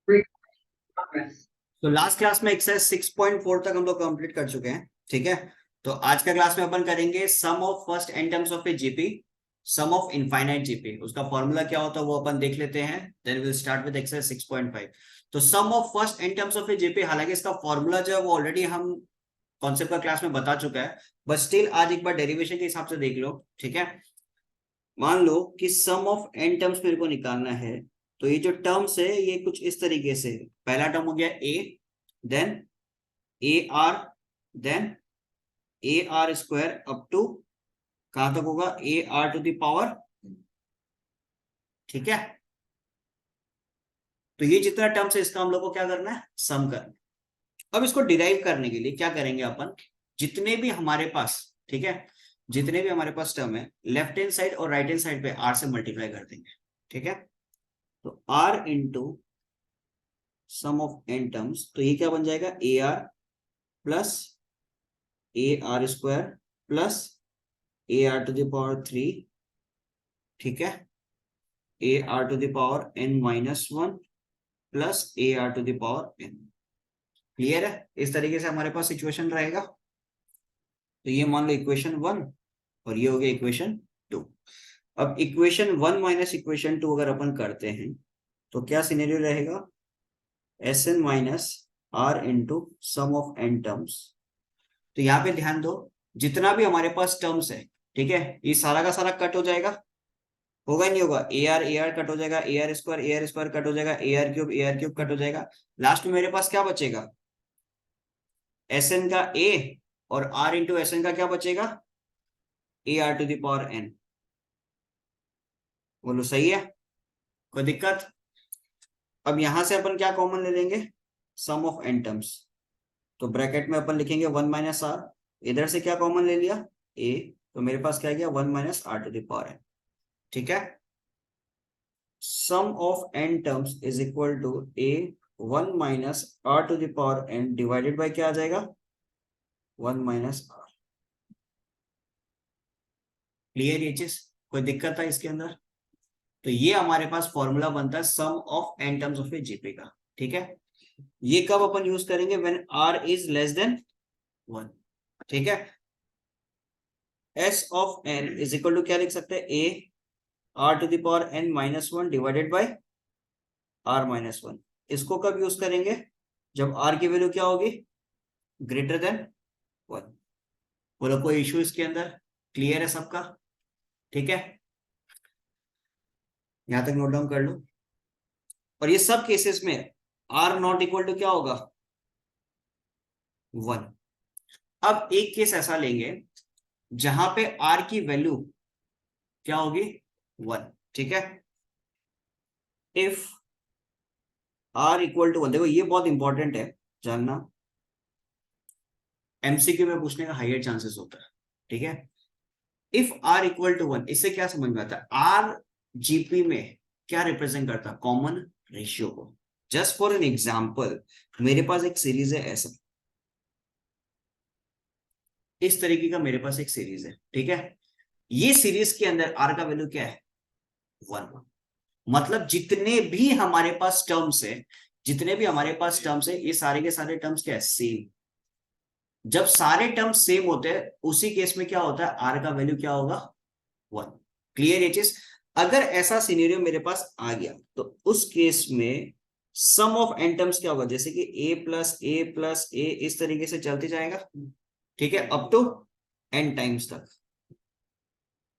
तो last class में exercise 6.4 तक हम लोग कंप्लीट कर चुके हैं। ठीक है, तो आज का क्लास में अपन करेंगे sum of first n terms of a GP, sum of infinite GP. उसका फॉर्मूला क्या होता है वो अपन देख लेते हैं, then will start with exercise 6.5। तो sum of first n terms of a GP, हालांकि इसका फॉर्मूला जो है वो ऑलरेडी हम कॉन्सेप्ट का क्लास में बता चुका है, बट स्टिल आज एक बार डेरिवेशन के हिसाब से देख लो। ठीक है, मान लो कि सम ऑफ एन टर्म्स मेरे को निकालना है, तो ये जो टर्म्स है ये कुछ इस तरीके से, पहला टर्म हो गया a, then a r, then a are square up to कहां तक होगा, ए आर टू दावर। ठीक है, तो ये जितना टर्म्स है इसका हम लोग को क्या करना है, सम करना है। अब इसको डिराइव करने के लिए क्या करेंगे अपन, जितने भी हमारे पास, ठीक है, जितने भी हमारे पास टर्म है लेफ्ट हैंड साइड और राइट हैंड साइड पे आर से मल्टीप्लाई कर देंगे। ठीक है, तो R into sum of N terms, तो ये क्या बन जाएगा, A R plus A R square plus A R to the power 3। ठीक है, A R to the power N minus 1 plus A R to the power N. Clear है, इस तरीके से हमारे पास इक्वेशन रहेगा। तो ये मान लो इक्वेशन 1 और ये हो गया इक्वेशन 2। अब इक्वेशन 1 माइनस इक्वेशन 2 अगर अपन करते हैं तो क्या सिनेरियो रहेगा, S N minus R into sum of N terms. तो यहाँ पे ध्यान दो, जितना भी हमारे पास टर्म्स है, ठीक है, ये सारा का सारा कट हो जाएगा, होगा नहीं होगा, ए आर कट हो जाएगा, ए आर स्क्वायर कट हो जाएगा, ए आर क्यूब कट हो जाएगा। लास्ट में मेरे पास क्या बचेगा, एस एन का ए और आर इंटू एस एन का क्या बचेगा, A are to the power N. बोलो सही है, कोई दिक्कत। अब यहां से अपन क्या कॉमन ले लेंगे, सम ऑफ एन टर्म्स, तो ब्रैकेट में अपन लिखेंगे 1 माइनस आर, इधर से क्या कॉमन ले लिया, ए, तो मेरे पास क्या गया 1 minus are to the power n. ठीक है, sum of N terms is equal to a 1 minus are to the power n divided by क्या आ जाएगा, 1 माइनस आर। क्लियर ये चीज, कोई दिक्कत है इसके अंदर। तो ये हमारे पास फॉर्मूला बनता है sum of N terms of a GP का। ठीक है, ये कब अपन यूज करेंगे, when r is less than 1। ठीक है, S of n is equal to क्या लिख सकते हैं, A R to the power N minus 1 divided by are minus 1। इसको कब यूज करेंगे, जब आर की वैल्यू क्या होगी, ग्रेटर देन 1। बोलो कोई इश्यू इसके अंदर, क्लियर है सबका। ठीक है, यहां तक नोट डाउन कर लो। और ये सब केसेस में आर नॉट इक्वल टू क्या होगा, 1। अब एक केस ऐसा लेंगे जहां पे आर की वैल्यू क्या होगी, 1। ठीक है, इफ आर इक्वल टू 1, देखो ये बहुत इंपॉर्टेंट है जानना, एमसीक्यू में पूछने का हाइयर चांसेस होता है। ठीक है, इफ आर इक्वल टू 1, इससे क्या समझ में आता है, आर जीपी में क्या रिप्रेजेंट करता है, कॉमन रेशियो को। जस्ट फॉर एन एग्जाम्पल, मेरे पास एक सीरीज है ऐसा, इस तरीके का मेरे पास एक सीरीज है। ठीक है, ये सीरीज के अंदर आर का वैल्यू क्या है, 1। मतलब जितने भी हमारे पास टर्म्स है, जितने भी हमारे पास टर्म्स है, ये सारे के सारे टर्म्स क्या है, सेम। जब सारे टर्म्स सेम होते हैं उसी केस में क्या होता है, आर का वैल्यू क्या होगा, 1। क्लियर ये चीज। अगर ऐसा सिनेरियो मेरे पास आ गया तो उस केस में सम ऑफ एन टर्म्स क्या होगा, जैसे कि ए प्लस ए इस तरीके से चलते जाएगा। ठीक है, अप टू एन टाइम्स तक।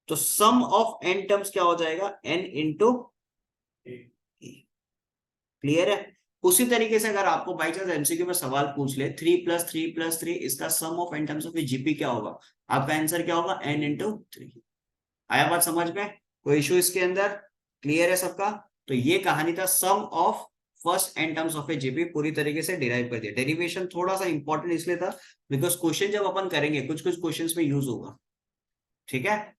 तो सम ऑफ एन टर्म्स क्या हो जाएगा, एन इंटू। क्लियर है। उसी तरीके से अगर आपको बाई चांस एमसीक्यू में सवाल पूछ ले 3 + 3 + 3 इसका sum of N terms of GP क्या होगा, आपका आंसर क्या होगा, एन इंटू 3। आया बात समझ में, कोई इशू इसके अंदर, क्लियर है सबका। तो ये कहानी था sum of first n terms of a GP, पूरी तरीके से डिराइव कर दिया। डेरिवेशन थोड़ा सा इंपॉर्टेंट इसलिए था बिकॉज क्वेश्चन जब अपन करेंगे कुछ कुछ क्वेश्चंस में यूज होगा। ठीक है,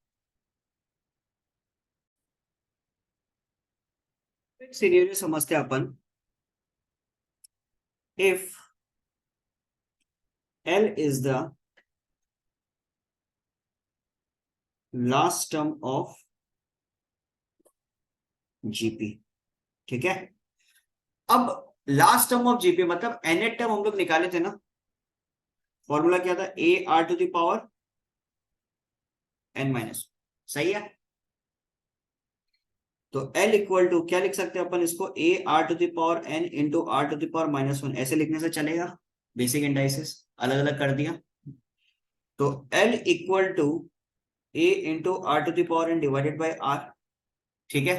सिनेरियो समझते हैं अपन। If L is the last term of GP. ठीक है, अब लास्ट टर्म ऑफ जीपी मतलब nth टर्म हम लोग निकाले थे ना, फॉर्मूला क्या था, a are to the power n minus, सही है। तो L इक्वल टू क्या लिख सकते हैं अपन इसको, A are to the power n into R to the power -1, ऐसे लिखने से चलेगा। बेसिक इंडाइसिस अलग अलग कर दिया, तो L equal to A into R to the power n divided by R, ठीक है।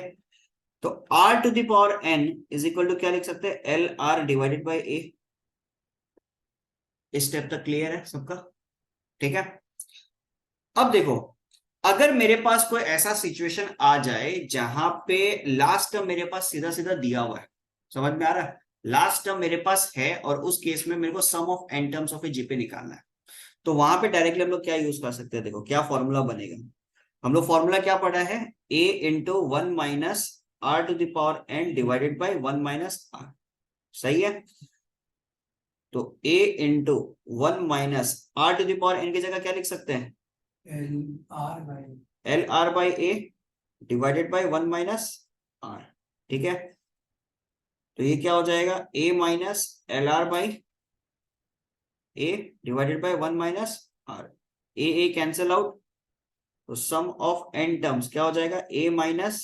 तो r to the power n is equal to क्या लिख सकते हैं, L are divided by A. इस स्टेप तक क्लियर है सबका, ठीक है। अब देखो, अगर मेरे पास कोई ऐसा सिचुएशन आ जाए जहां पे लास्ट टर्म मेरे पास सीधा सीधा दिया हुआ है, समझ में आ रहा है, लास्ट टर्म मेरे पास है और उस केस में मेरे को sum of N terms of a GP निकालना है, तो वहां पे डायरेक्टली हम लोग क्या यूज कर सकते हैं, देखो क्या फॉर्मूला बनेगा। हम लोग फॉर्मूला क्या पढ़ा है, a into 1 minus are to the power N divided by 1 minus r, सही है। तो a into 1 minus are to the power n की जगह क्या लिख सकते हैं, L r by a divided by 1 minus are, ठीक है। तो ये क्या हो जाएगा, a minus L r by a divided by 1 minus r, a cancel out, तो सम ऑफ एन टर्म्स क्या हो जाएगा, a minus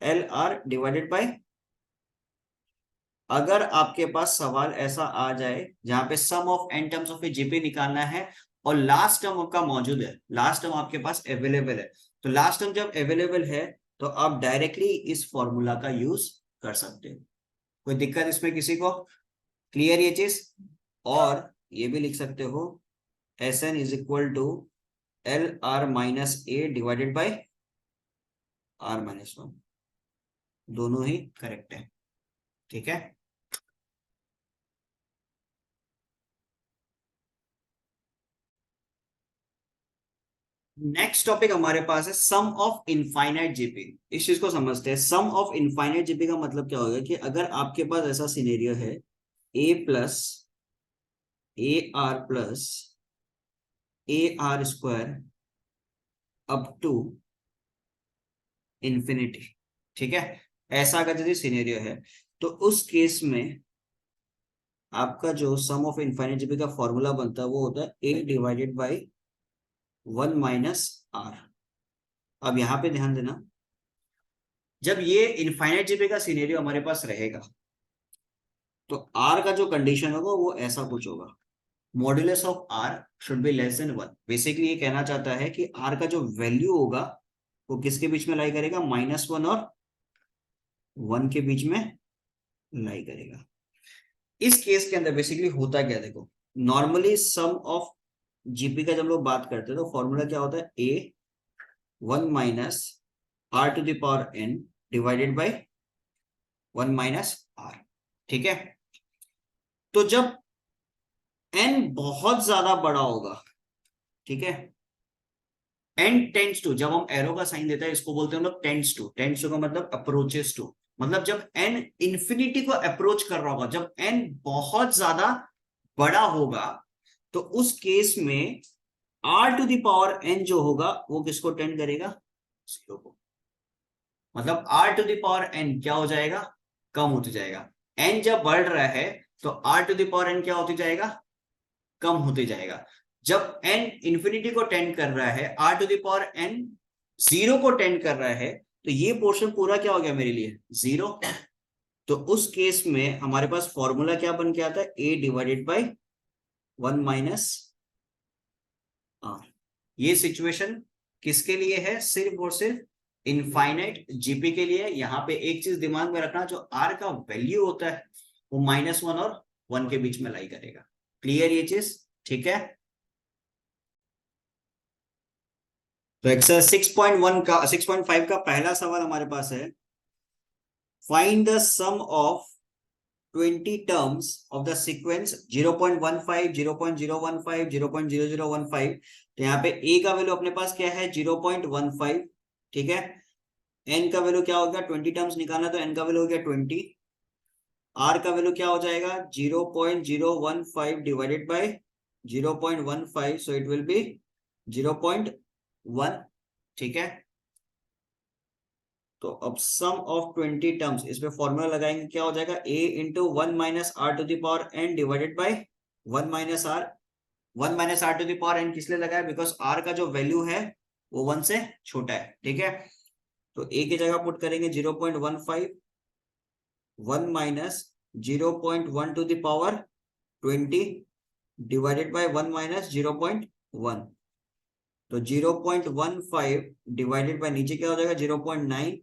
L are divided by, अगर आपके पास सवाल ऐसा आ जाए जहां पे sum of N terms of a GP निकालना है और लास्ट टर्म आपका मौजूद है, लास्ट टर्म आपके पास अवेलेबल है, तो लास्ट टर्म जब अवेलेबल है तो आप डायरेक्टली इस फॉर्मूला का यूज कर सकते हो। कोई दिक्कत इसमें किसी को, क्लियर ये चीज। और ये भी लिख सकते हो S N is equal to L R minus A divided by r-1, दोनों ही करेक्ट है, ठीक है। नेक्स्ट टॉपिक हमारे पास है सम ऑफ इनफाइनाइट जीपी। इस चीज को समझते हैं, सम ऑफ इनफाइनाइट जीपी का मतलब क्या होगा कि अगर आपके पास ऐसा सिनेरियो है, a plus A R plus A R square up to infinity, ठीक है, ऐसा अगर यदि सिनेरियो है तो उस केस में आपका जो सम ऑफ इनफाइनाइट जीपी का फॉर्मूला बनता है वो होता है A divided by 1 minus are. अब यहां पे ध्यान देना, जब ये इनफाइनाइट जीपी का सिनेरियो हमारे पास रहेगा तो आर का जो कंडीशन होगा वो ऐसा कुछ होगा, modulus of R should be less than 1। Basically ये कहना चाहता है कि आर का जो वैल्यू होगा वो किसके बीच में लाई करेगा, -1 और 1 के बीच में लाई करेगा। इस केस के अंदर बेसिकली होता क्या, देखो नॉर्मली सम ऑफ जीपी का जब लोग बात करते हैं तो फॉर्मूला क्या होता है, A 1 minus are to the power N divided by 1 minus are, ठीक है। तो जब n बहुत ज्यादा बड़ा होगा, ठीक है, n टेंड्स टू, जब हम एरो का साइन देता है इसको बोलते हैं हम लोग टेंड्स टू, टेंड्स टू का मतलब अप्रोचेस टू, मतलब जब n इंफिनिटी को अप्रोच कर रहा होगा, जब n बहुत ज्यादा बड़ा होगा तो उस केस में r to the power n जो होगा वो किसको टेंड करेगा, 0 को। मतलब r to the power n क्या हो जाएगा, कम होते जाएगा। n जब बढ़ रहा है तो r to the power n क्या होते जाएगा, कम होते जाएगा। जब n इंफिनिटी को टेंड कर रहा है, r to the power n 0 को टेंड कर रहा है, तो ये पोर्शन पूरा क्या हो गया मेरे लिए, 0। तो उस केस में हमारे पास फॉर्मूला क्या बन के आता है, a divided by 1 minus R. ये सिचुएशन किसके लिए है, सिर्फ और सिर्फ इनफाइनाइट जीपी के लिए। यहाँ पे एक चीज दिमाग में रखना, जो आर का वैल्यू होता है वो -1 और 1 के बीच में लाई करेगा। क्लियर ये चीज, ठीक है। तो एक्सरसाइज 6.1 का 6.5 का पहला सवाल हमारे पास है, find the sum of 20 terms of the sequence 0.15 0.015 0.0015। तो यहाँ पे a का वैल्यू अपने पास क्या है, 0.15, ठीक है। n का वैल्यू क्या हो गया, 20 टर्म्स निकालना तो n का वैल्यू हो गया 20। r का वैल्यू क्या हो जाएगा, 0.015 divided by 0.15, so it will B 0.1, ठीक है। तो अब सम ऑफ 20 टर्म्स, इसमें फॉर्मूला लगाएंगे, क्या हो जाएगा, a into 1 - r⁴ divided by 1 - r⁴ किस लिए लगाया, बिकॉज r का जो वैल्यू है वो 1 से छोटा है, ठीक है। तो a की जगह पुट करेंगे 0.15, 1 - 0.1 डिवाइडेड बाई 1 - 0.1। तो 0.15 डिवाइडेड बाय नीचे क्या हो जाएगा 0.9,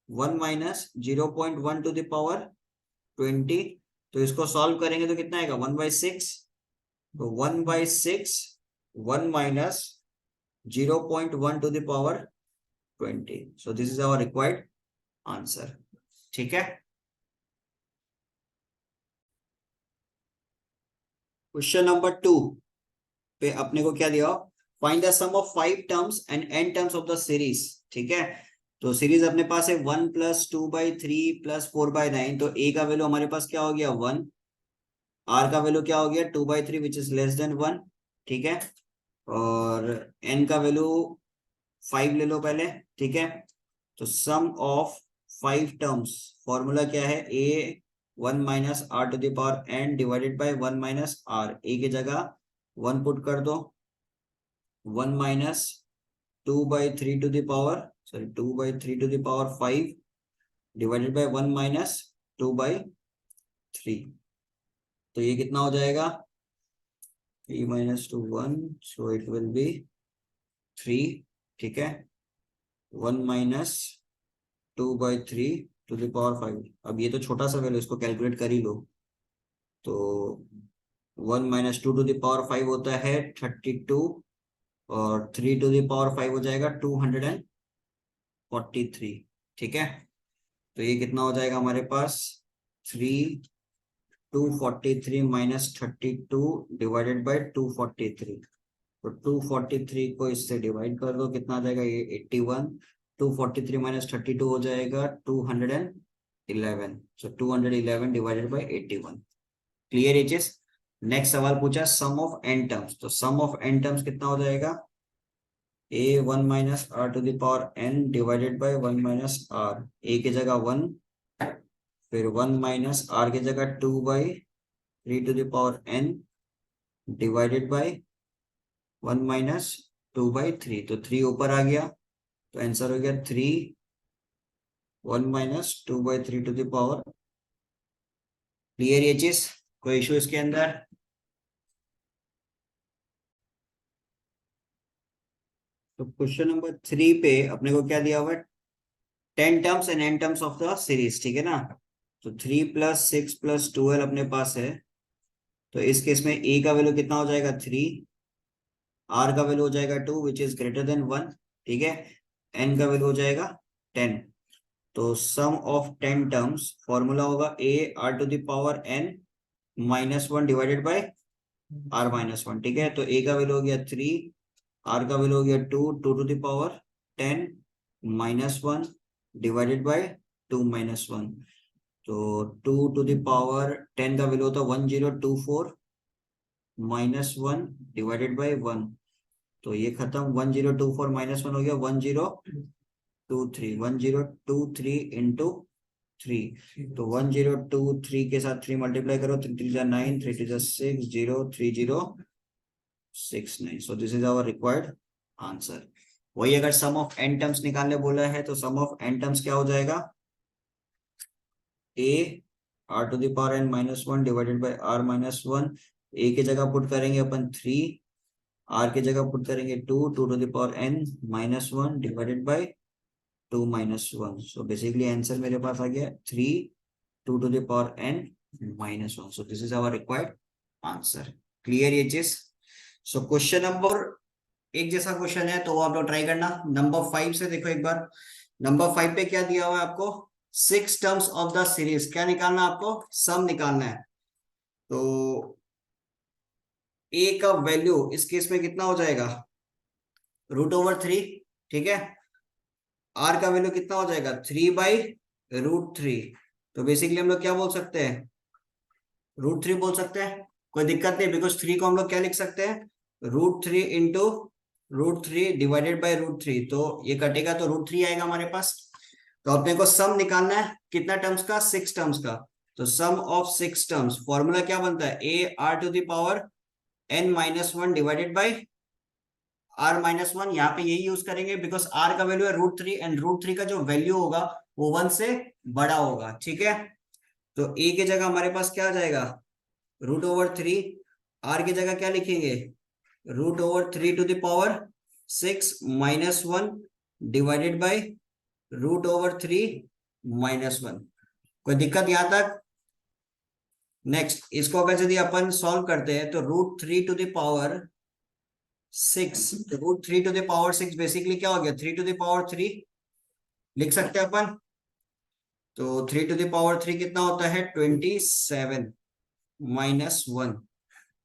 1 - 0.1 तो इसको सॉल्व करेंगे तो कितना आएगा 1/6। तो 1/6 1 - 0.1 so this is our required answer, ठीक है। क्वेश्चन नंबर 2 पे अपने को क्या दिया, find the sum of 5 terms and n terms of the series, ठीक है। तो सीरीज अपने पास है 1 + 2/3 + 4/9, तो a का वैल्यू हमारे पास क्या हो गया 1, r का वैल्यू क्या हो गया 2/3 विच इज लेस देन 1, ठीक है। और n का वैल्यू 5 ले लो पहले, ठीक है। तो सम ऑफ 5 टर्म्स, फॉर्मूला क्या है, a 1 - r⁴n divided by 1 - r, a की जगह 1 पुट कर दो, 1 - 2/3 to the power 5 divided by 1 - 2/3। तो ये कितना हो जाएगा 3 - 2 1, सो इट विल बी 3, ठीक है। 1 - 2/3 टू द पावर 5। अब ये तो छोटा सा वैल्यू, इसको कैलकुलेट कर ही लो। तो 1 - 2 टू द पावर 5 होता है 32, और 3 टू द पावर 5 हो जाएगा 243, ठीक है। तो ये कितना हो जाएगा हमारे पास 243 - 32 डिवाइडेड बाय 243। तो 243 को इससे डिवाइड कर दो, कितना आ जाएगा ये 81, 243 - 32 हो जाएगा 211, सो 211 divided by 81। Clear aches. Next सवाल पूछा सम ऑफ n टर्म्स, तो सम ऑफ n टर्म्स कितना हो जाएगा a 1 - r⁴n divided by 1 - r, a की जगह 1, फिर 1 - r की जगह 2/3 to the power n divided by 1 - 2/3, तो 3 ऊपर आ गया, तो आंसर हो गया 3, 1 - 2/3 टू द पावर। क्लियर ये चीज, कोई इशू इसके अंदर। तो क्वेश्चन नंबर 3 पे अपने को क्या दिया हुआ है, 10 terms and n terms of the series, ठीक है ना। तो 3 + 6 + 12 अपने पास है, तो इस केस में a का वैल्यू कितना हो जाएगा 3, r का वैल्यू हो जाएगा 2 विच इज ग्रेटर देन 1, ठीक है। n का वैल्यू हो जाएगा 10। तो सम ऑफ 10 टर्म्स, फॉर्मूला होगा a r⁴n -1 divided by r -1, ठीक है। तो a का वैल्यू हो गया 3, r का वैल्यू हो गया 2, 2 to the power 10 -1 divided by 2 - 1। तो 2 टू द पावर 10 का वैल्यू होता है 1024 -1 डिवाइडेड बाय 1। तो ये खत्म, 1024 -1 हो गया 1023 इंटू 3। तो 1023 के साथ 3 मल्टीप्लाई करो, 3 3 जा 9, 3 2 जा 6, 03069। So this is our required answer. वही अगर सम ऑफ n टर्म्स निकालने बोला है तो सम ऑफ n टर्म्स क्या हो जाएगा, a r⁴n -1 divided by r -1, a की जगह पुट करेंगे अपन 3, r की जगह पुट करेंगे 2, 2 to the power n -1 divided by 2 - 1। So basically answer मेरे पास आ गया 3, 2 to the power n -1। So this is our required answer. Clear ये चीज। सो क्वेश्चन नंबर, एक जैसा क्वेश्चन है तो वो आप लोग ट्राई करना। नंबर 5 से देखो एक बार। नंबर 5 पे क्या दिया हुआ है आपको, 6 टर्म्स ऑफ द सीरीज, क्या निकालना है आपको, सम निकालना है। तो a का वैल्यू इस केस में कितना हो जाएगा √3, ठीक है। r का वैल्यू कितना हो जाएगा 3/√3। तो बेसिकली हम लोग क्या बोल सकते हैं, √3 बोल सकते हैं, कोई दिक्कत नहीं, बिकॉज 3 को हम लोग क्या लिख सकते हैं √3 इंटू √3 डिवाइडेड बाय √3। तो ये कटेगा तो √3 आएगा हमारे पास। तो अपने को सम निकालना है कितना टर्म्स का, 6 टर्म्स का। तो सम ऑफ 6 टर्म्स फॉर्मूला क्या बनता है, A R to the power n minus one divided by are minus one. यहाँ पे यही यूज करेंगे बिकॉज आर का वैल्यू है √3 एंड √3 का जो वैल्यू होगा वो 1 से बड़ा होगा, ठीक है। तो ए की जगह हमारे पास क्या आ जाएगा, √3। आर की जगह क्या लिखेंगे, √3 to the power 6 minus one divided by √3 minus one. कोई दिक्कत यहां तक। नेक्स्ट इसको अगर यदि अपन सॉल्व करते हैं तो √3 टू द पावर 6, तो √3 टू द पावर 6 बेसिकली क्या हो गया, 3 टू द पावर 3 लिख सकते हैं अपन। तो 3 टू द पावर 3 कितना होता है, 27 minus one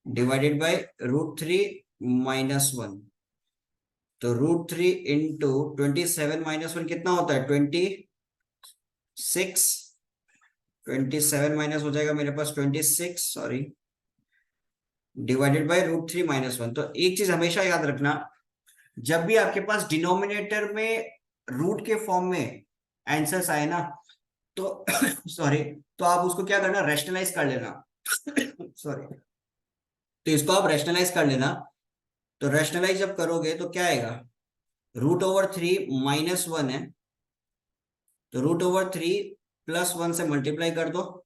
divided by √3 minus one. तो √3 इंटू 27 माइनस वन कितना होता है, 26। 27 माइनस हो जाएगा मेरे पास 26, sorry, divided by √3 minus one. तो एक चीज हमेशा याद रखना, जब भी आपके पास डिनोमिनेटर में रूट के फॉर्म में आंसर्स आए ना, तो सॉरी, तो आप उसको क्या करना, रैशनलाइज कर लेना। सॉरी, तो इसको आप रैशनलाइज कर लेना। तो रैशनलाइज जब करोगे तो क्या आएगा, √3 माइनस वन है, तो √3 प्लस वन से मल्टीप्लाई कर दो,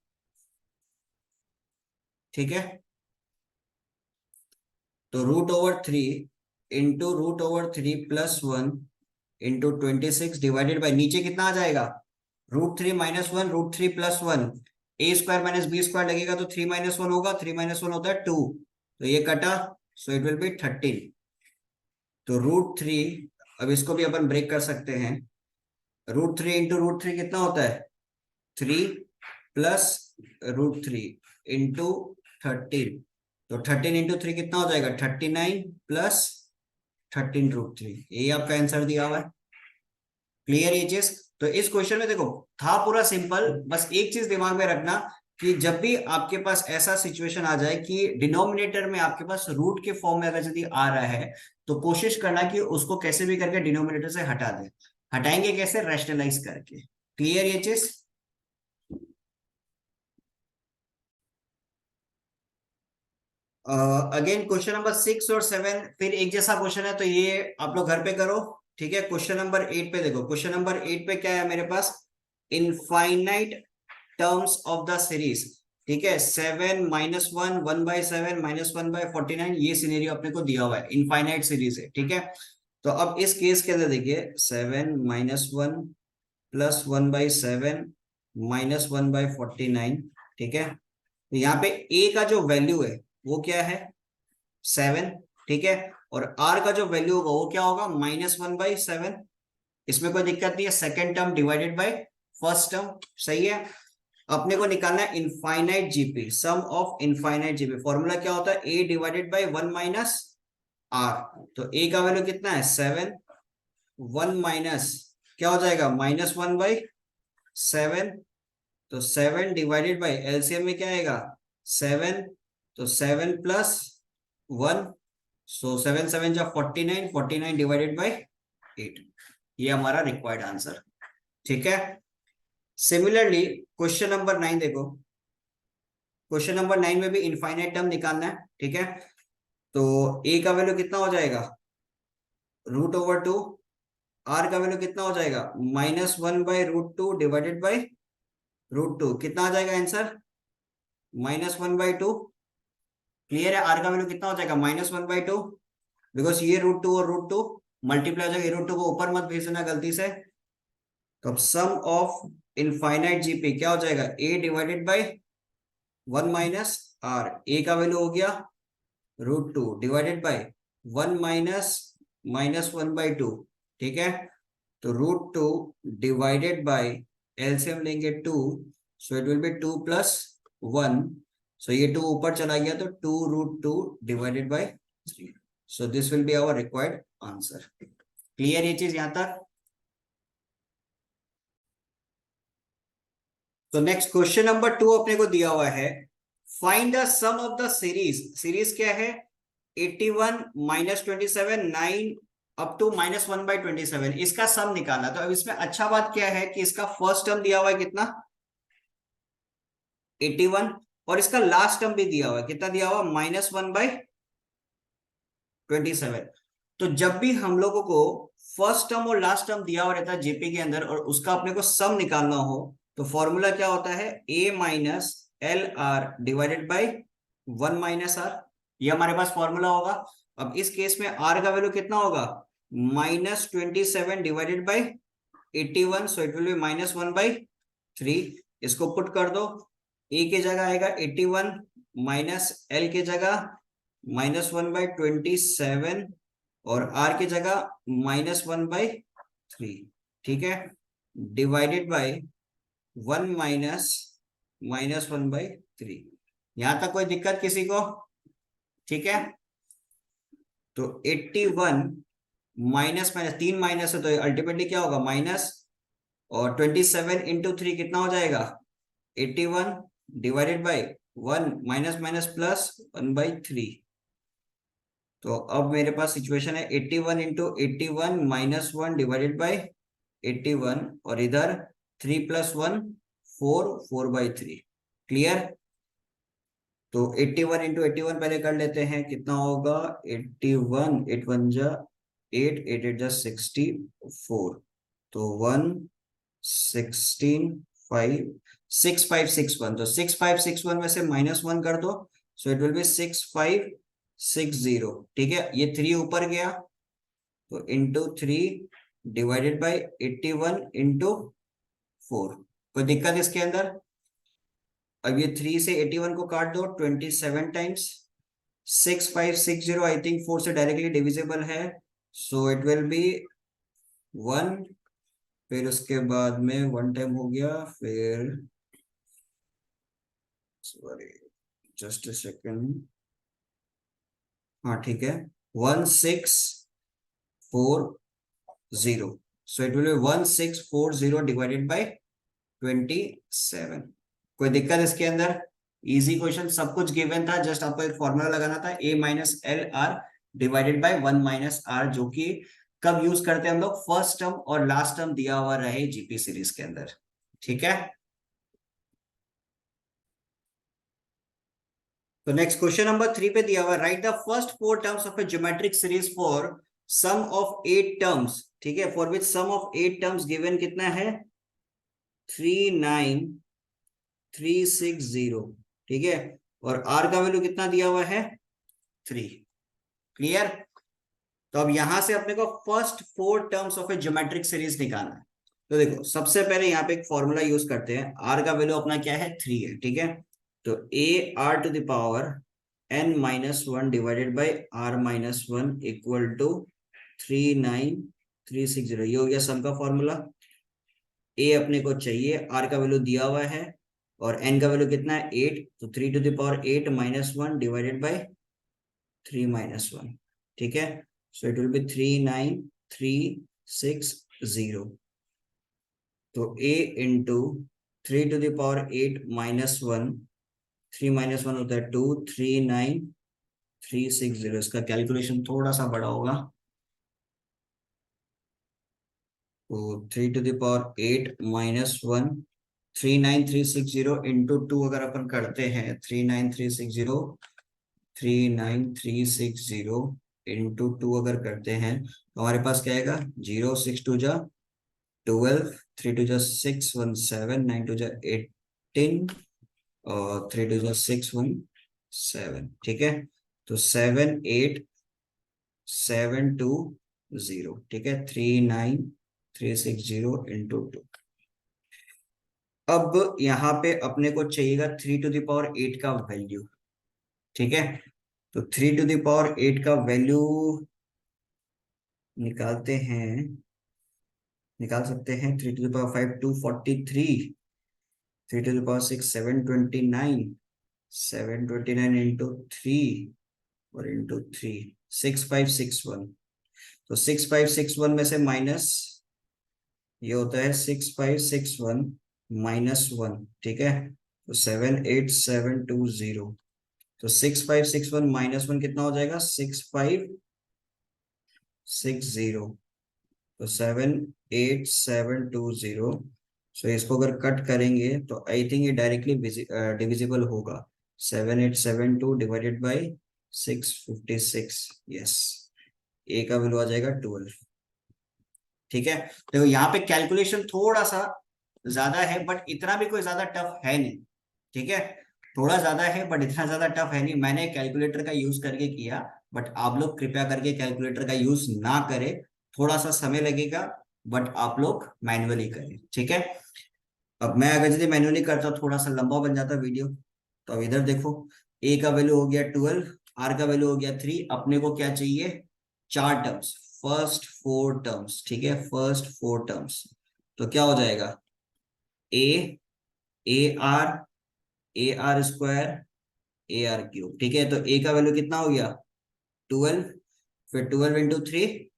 ठीक है। तो √3 into √3 plus one into 26 divided by, नीचे कितना आ जाएगा, √3 माइनस वन, √3 प्लस वन, ए स्क्वायर माइनस बी स्क्वायर लगेगा तो 3 माइनस वन होगा, 3 माइनस वन होता है 2, तो ये कटा, सो इट विल बी 13। तो √3, अब इसको भी अपन ब्रेक कर सकते हैं, √3 इंटू √3 कितना होता है, 3 प्लस √3 इंटू 13, तो 13 इंटू 3 कितना हो जाएगा, 39 प्लस 13 √3, यही आपका आंसर दिया हुआ है। क्लियर ये चीज। तो इस क्वेश्चन में देखो था पूरा सिंपल, बस एक चीज दिमाग में रखना कि जब भी आपके पास ऐसा सिचुएशन आ जाए कि डिनोमिनेटर में आपके पास रूट के फॉर्म में अगर यदि आ रहा है, तो कोशिश करना कि उसको कैसे भी करके डिनोमिनेटर से हटा दे। हटाएंगे कैसे, रैशनलाइज करके। क्लियर ये चीज। अगेन क्वेश्चन नंबर 6 और 7 फिर एक जैसा क्वेश्चन है, तो ये आप लोग घर पे करो, ठीक है। क्वेश्चन नंबर 8 पे देखो, क्वेश्चन नंबर 8 पे क्या है मेरे पास, infinite terms of the series, ठीक है। 7 माइनस वन, 1/7 माइनस 1/49, ये सिनेरियो अपने को दिया हुआ है, इनफाइनाइट सीरीज है, ठीक है। तो अब इस केस के अंदर देखिए, 7 माइनस वन प्लस 1/7 माइनस 1/49, ठीक है। तो यहाँ पे ए का जो वैल्यू है वो क्या है, 7, ठीक है। और आर का जो वैल्यू होगा वो क्या होगा, -1/7। इसमें कोई दिक्कत नहीं है, second term divided by first term, सही है। अपने को निकालना है infinite GP, sum of infinite GP. Formula क्या होता है, A divided by 1 minus are. तो ए का वैल्यू कितना है, 7, 1 माइनस क्या हो जाएगा, -1/7। तो 7 डिवाइडेड बाय, एलसीएम में क्या आएगा, 7, तो 7 प्लस 1, सो 7 7 जा 49, 49 डिवाइडेड बाय 8, ये हमारा रिक्वायर्ड आंसर, ठीक है। सिमिलरली क्वेश्चन नंबर 9 देखो, क्वेश्चन नंबर 9 में भी इनफाइनाइट टर्म निकालना है, ठीक है। तो ए का वैल्यू कितना हो जाएगा, √2, आर का वैल्यू कितना हो जाएगा, -1/√2 डिवाइडेड बाय √2, कितना आ जाएगा आंसर, -1/2। क्लियर है, आर का वैल्यू कितना हो जाएगा, -1/2, बिकॉज ये √2 और √2 मल्टीप्लाई हो जाएगा, √2 को ऊपर मत भेजना गलती से। तो अब सम ऑफ इनफाइनाइट जीपी क्या हो जाएगा, ए डिवाइडेड बाय 1 माइनस आर, ए का वैल्यू हो गया √2 डिवाइडेड बाय 1 माइनस -1/2, ठीक है। तो √2 डिवाइडेड बाय, एलसीएम लेंगे 2, so it will be 2 plus 1, so ये 2 ऊपर चला गया, तो 2√2 divided by 3, so this will be our required answer. Clear ये चीज यहां तक। तो नेक्स्ट क्वेश्चन नंबर 2 अपने को दिया हुआ है, find the sum of the series. Series क्या है, 81 -27 9 अप टू -1/27, इसका सम निकालना। तो अब इसमें अच्छा बात क्या है कि इसका फर्स्ट टर्म दिया हुआ है कितना, 81, और इसका लास्ट टर्म भी दिया हुआ है, कितना दिया हुआ, -1/27। तो जब भी हम लोगों को फर्स्ट टर्म और लास्ट टर्म दिया हुआ रहता है जेपी के अंदर, और उसका अपने को सम निकालना हो, तो फॉर्मूला क्या होता है, a minus L are divided by 1 - r। ये हमारे पास फॉर्मूला होगा। अब इस केस में r का वैल्यू कितना होगा, -27 divided by 81, so it will B -1/3। इसको पुट कर दो, a के जगह आएगा 81 माइनस एल के जगह -1/27, और r की जगह -1/3, ठीक है, डिवाइडेड बाय 1 - -1/3। यहां तक कोई दिक्कत किसी को, ठीक है। तो 81 माइनस माइनस 3 माइनस है, तो अल्टीमेटली क्या होगा, माइनस, और 27 इंटू 3 कितना हो जाएगा, 81 divided by 1 minus minus plus 1/3। तो अब मेरे पास सिचुएशन है 81 इंटू 81 -1 डिवाइडेड बाई 81, और इधर 3 + 1 4, 4/3। क्लियर। तो 81 इंटू 81 पहले कर लेते हैं, कितना होगा, 81 8 1 जा 8, 8 8 जा 64, तो 1 16 5 6 5 6 1, तो 6 5 6 1 में से -1 कर दो, सो इट विल बी 6 5 6 0, ठीक है। ये 3 ऊपर गया, तो इंटू 3 डिवाइडेड बाई 81 इंटू 4। कोई दिक्कत इसके अंदर। अब ये 3 से 81 को काट दो 27 टाइम्स, 6 5 6 0 आई थिंक 4 से डायरेक्टली डिविजिबल है, सो इट विल बी 1। फिर उसके बाद में 1 टाइम हो गया, फिर सॉरी जस्ट अ सेकेंड, हाँ ठीक है, 1640, सो it will B 1640 divided by 27। कोई दिक्कत इसके अंदर, इजी क्वेश्चन, सब कुछ गिवन था, जस्ट आपको एक फॉर्मूला लगाना था, a minus L are divided by 1 - r, जो कि कब यूज करते हैं हम लोग, फर्स्ट टर्म और लास्ट टर्म दिया हुआ रहे जीपी सीरीज के अंदर, ठीक है। तो नेक्स्ट क्वेश्चन नंबर 3 पे दिया हुआ, write the first 4 terms of a geometric series for sum of 8 terms, ठीक है, for which sum of 8 terms given कितना है, 39360, ठीक है, और r का वैल्यू कितना दिया हुआ है, 3। क्लियर। तो अब यहां से अपने को first 4 terms of a geometric series निकालना है। तो देखो सबसे पहले यहाँ पे एक फॉर्मूला यूज करते हैं, r का वैल्यू अपना क्या है, 3 है, ठीक है। तो ar⁻n - 1 divided by r-1 equal to 39360, ये हो गया सम का फॉर्मूला। a अपने को चाहिए, r का वैल्यू दिया हुआ है, और n का वैल्यू कितना है, 8, तो 3⁸ - 1 डिवाइडेड बाई 3 - 1, ठीक है। सो इट विल बी 39360। तो a इंटू 3⁸ -1, 3 - 1 होता है 2, 39360, इसका कैलकुलेशन थोड़ा सा बड़ा होगा, तो 3⁸ -1 39360 इंटू 2 अगर अपन करते हैं, 39360 इंटू 2 अगर करते हैं, तो हमारे पास क्या आएगा, 0 6 2 जा 12, 3 2 जा 6 1 7, 9 2 जा 18, और 3 2 जा 6 1 7, ठीक है। तो 78720, ठीक है, 39360 इंटू 2। अब यहाँ पे अपने को चाहिएगा 3⁸ का वैल्यू, ठीक है। तो 3⁸ का वैल्यू निकालते हैं, निकाल सकते हैं, 3⁵ 243, 3⁶ 729, 729 इंटू 3 और इंटू 3, 6561। तो 6561 में से माइनस, ये होता है 6561 -1, ठीक है। तो 78720, तो 6561 -1 कितना हो जाएगा, 60, तो 78720। सो इसको अगर कट करेंगे तो आई थिंक ये डायरेक्टली डिविजिबल होगा। 7872 डिवाइडेड बाई 656, यस, ए का वैल्यू आ जाएगा 12। ठीक है, तो यहाँ पे कैलकुलेशन थोड़ा सा ज्यादा है, बट इतना भी कोई ज्यादा टफ है नहीं। ठीक है, थोड़ा ज्यादा है बट इतना ज्यादा टफ है नहीं। मैंने कैलकुलेटर का यूज करके किया, बट आप लोग कृपया करके कैलकुलेटर का यूज ना करें। थोड़ा सा समय लगेगा, बट आप लोग मैन्युअली करें। ठीक है, अब मैं अगर यदि मैन्युअली करता थोड़ा सा लंबा बन जाता वीडियो। तो अब इधर देखो, ए का वैल्यू हो गया 12, आर का वैल्यू हो गया 3। अपने को क्या चाहिए? 4 टर्म्स, फर्स्ट 4 टर्म्स। ठीक है, फर्स्ट 4 टर्म्स। तो क्या हो जाएगा? A, a r, a are square, a r cube. ठीक है, तो ए का वैल्यू कितना हो गया? 12। फिर 12 इंटू 3,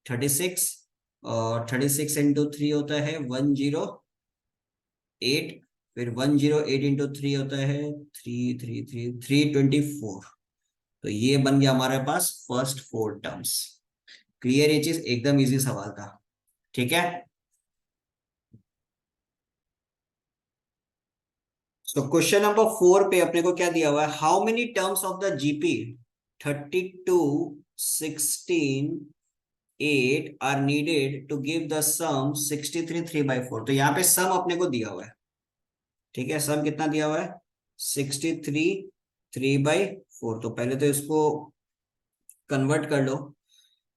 36। और 36 इंटू 3 होता है 108। फिर 108 इंटू 3 होता है 324। तो ये बन गया हमारे पास फर्स्ट 4 टर्म्स। क्लियर? ये चीज एकदम इजी सवाल था। ठीक है, तो क्वेश्चन नंबर 4 पे अपने को क्या दिया हुआ है? How many terms of the GP 32, 16, 8 are needed to give the sum 63 3/4। तो यहाँ पे सम अपने को दिया हुआ है। ठीक है, सम कितना दिया हुआ है? 63 3/4। तो पहले तो इसको कन्वर्ट कर लो।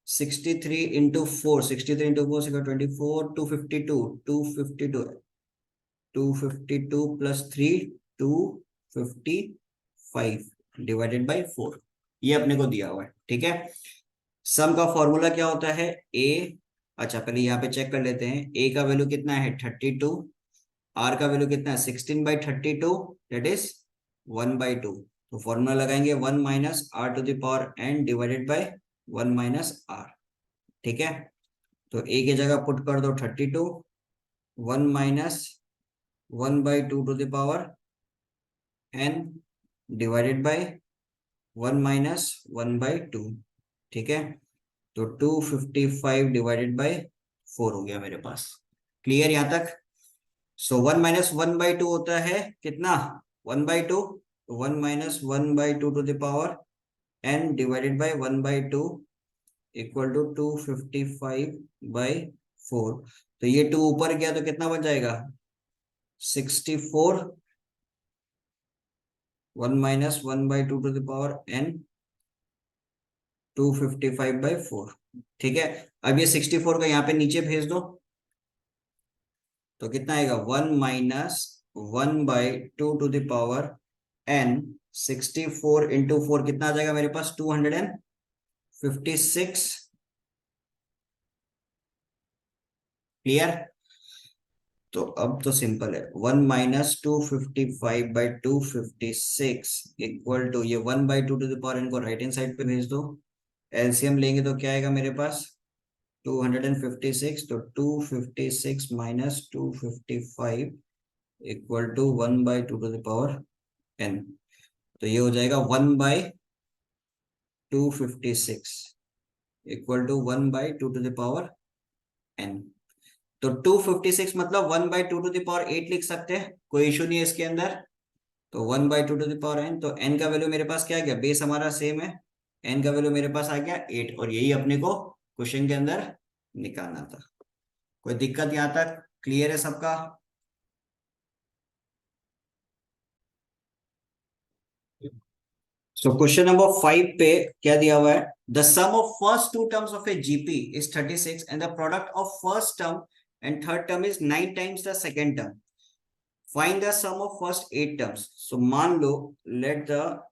63 into 4, 63 into 4 24, 252, 252 plus 3, 255 divided by 4। ये अपने को दिया हुआ है। ठीक है, सम का फॉर्मूला क्या होता है? ए, अच्छा पहले यहाँ पे चेक कर लेते हैं। ए का वैल्यू कितना है? 32। आर का वैल्यू कितना है? 16/32, दैट इज 1/2। तो फॉर्मूला लगाएंगे 1 minus are to the power N divided by 1 minus are. ठीक है, तो ए की जगह पुट कर दो 32, 1 minus 1/2 to the power N divided by 1 minus 1/2। ठीक है, तो 255 डिवाइडेड बाई 4 हो गया मेरे पास। क्लियर यहाँ तक? सो 1 माइनस 1/2 होता है कितना? 1/2। 1 minus 1/2 to the power N divided by 1/2 equal to 255/4। तो ये 2 ऊपर गया तो कितना बन जाएगा? 64। 1 minus 1/2 to the power N 255/4। ठीक है, अब ये 64 का यहाँ पे नीचे भेज दो। तो कितना आएगा? 1 minus 1/2 to the power N. 64 into 4 कितना आ जाएगा मेरे पास? 256। क्लियर? तो अब तो सिंपल है। 1 माइनस 255/256 इक्वल टू, ये 1/2 टू द पावर एन को राइट हैंड साइड पे भेज दो। एलसीएम लेंगे तो क्या आएगा मेरे पास? 256। तो 256 minus 255 equal to 1/2 to the power N. तो ये हो जाएगा 1/256 equal to 1/2 to the power N. तो 256 मतलब 1/2 टू द पावर 8 लिख सकते हैं, कोई इशू नहीं है इसके अंदर। तो 1/2 टू द पावर एन, तो एन का वैल्यू मेरे पास क्या आ गया? बेस हमारा सेम है, एन का वैल्यू मेरे पास आ गया 8। और यही अपने को क्वेश्चन के अंदर निकालना था। कोई दिक्कत यहाँ तक? क्लियर है सबका? सो क्वेश्चन नंबर 5 पे क्या दिया हुआ है? The sum of first 2 terms of a GP is 36 and the product of first term and third term is 9 times the second term. Find the sum of first 8 terms. So मान लो, let the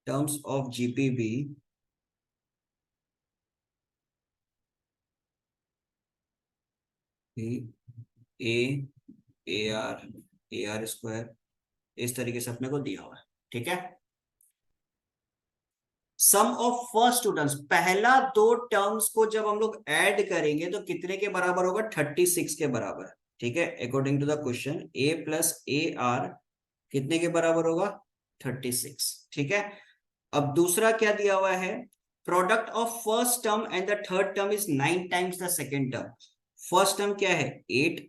terms of GP be a, a are square, इस तरीके से अपने को दिया हुआ है। ठीक है, सम ऑफ फर्स्ट 2 टर्म्स, पहला 2 टर्म्स को जब हम लोग ऐड करेंगे तो कितने के बराबर होगा? 36 के बराबर। ठीक है, according to the question A plus A R कितने के बराबर होगा? 36। ठीक है, अब दूसरा क्या दिया हुआ है, product of first term and the third term is 9 times the second term. First term क्या है 8,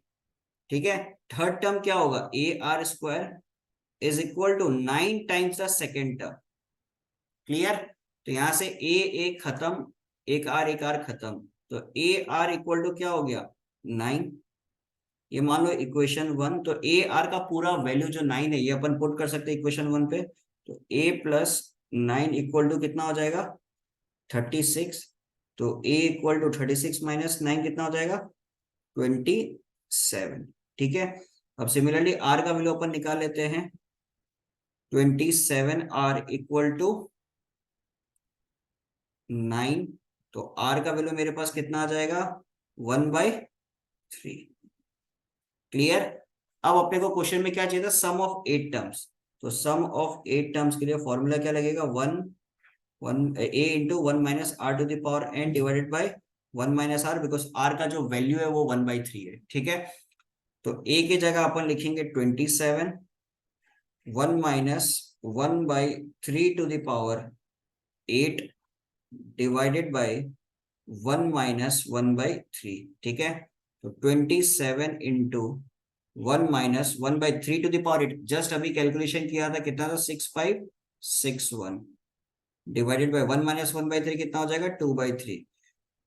ठीक है, थर्ड टर्म क्या होगा A are square is equal to 9 times the second term. Clear, तो यहां से ए खत्म, एक आर खत्म, तो ए आर इक्वल टू क्या हो गया 9। ये मान लो इक्वेशन 1, तो ए आर का पूरा वैल्यू जो 9 है ये अपन पुट कर सकते हैं इक्वेशन 1 पे, तो ए प्लस 9 इक्वल टू कितना हो जाएगा 36, तो ए इक्वल टू 36 माइनस 9 कितना हो जाएगा 27, ठीक है। अब सिमिलरली आर का वैल्यू अपन निकाल लेते हैं, 27 आर इक्वल टू 9, तो आर का वैल्यू मेरे पास कितना आ जाएगा 1/3। क्लियर, अब अपने को क्वेश्चन में क्या चाहिए था सम ऑफ 8 टर्म्स, तो सम ऑफ 8 टर्म्स के लिए फॉर्मूला क्या लगेगा 1 a into 1 minus are to the power n divided by 1 minus are, because are का जो वैल्यू है वो 1/3 है, ठीक है। तो a की जगह अपन लिखेंगे 27, 1 minus 1/3 to the power 8 divided by 1 minus 1/3, ठीक है। तो 27 into 1 minus 1/3 to the power 8, just अभी कैलकुलेशन किया था कितना था 6561, डिवाइडेड बाय 1 माइनस 1/3 कितना हो जाएगा 2/3,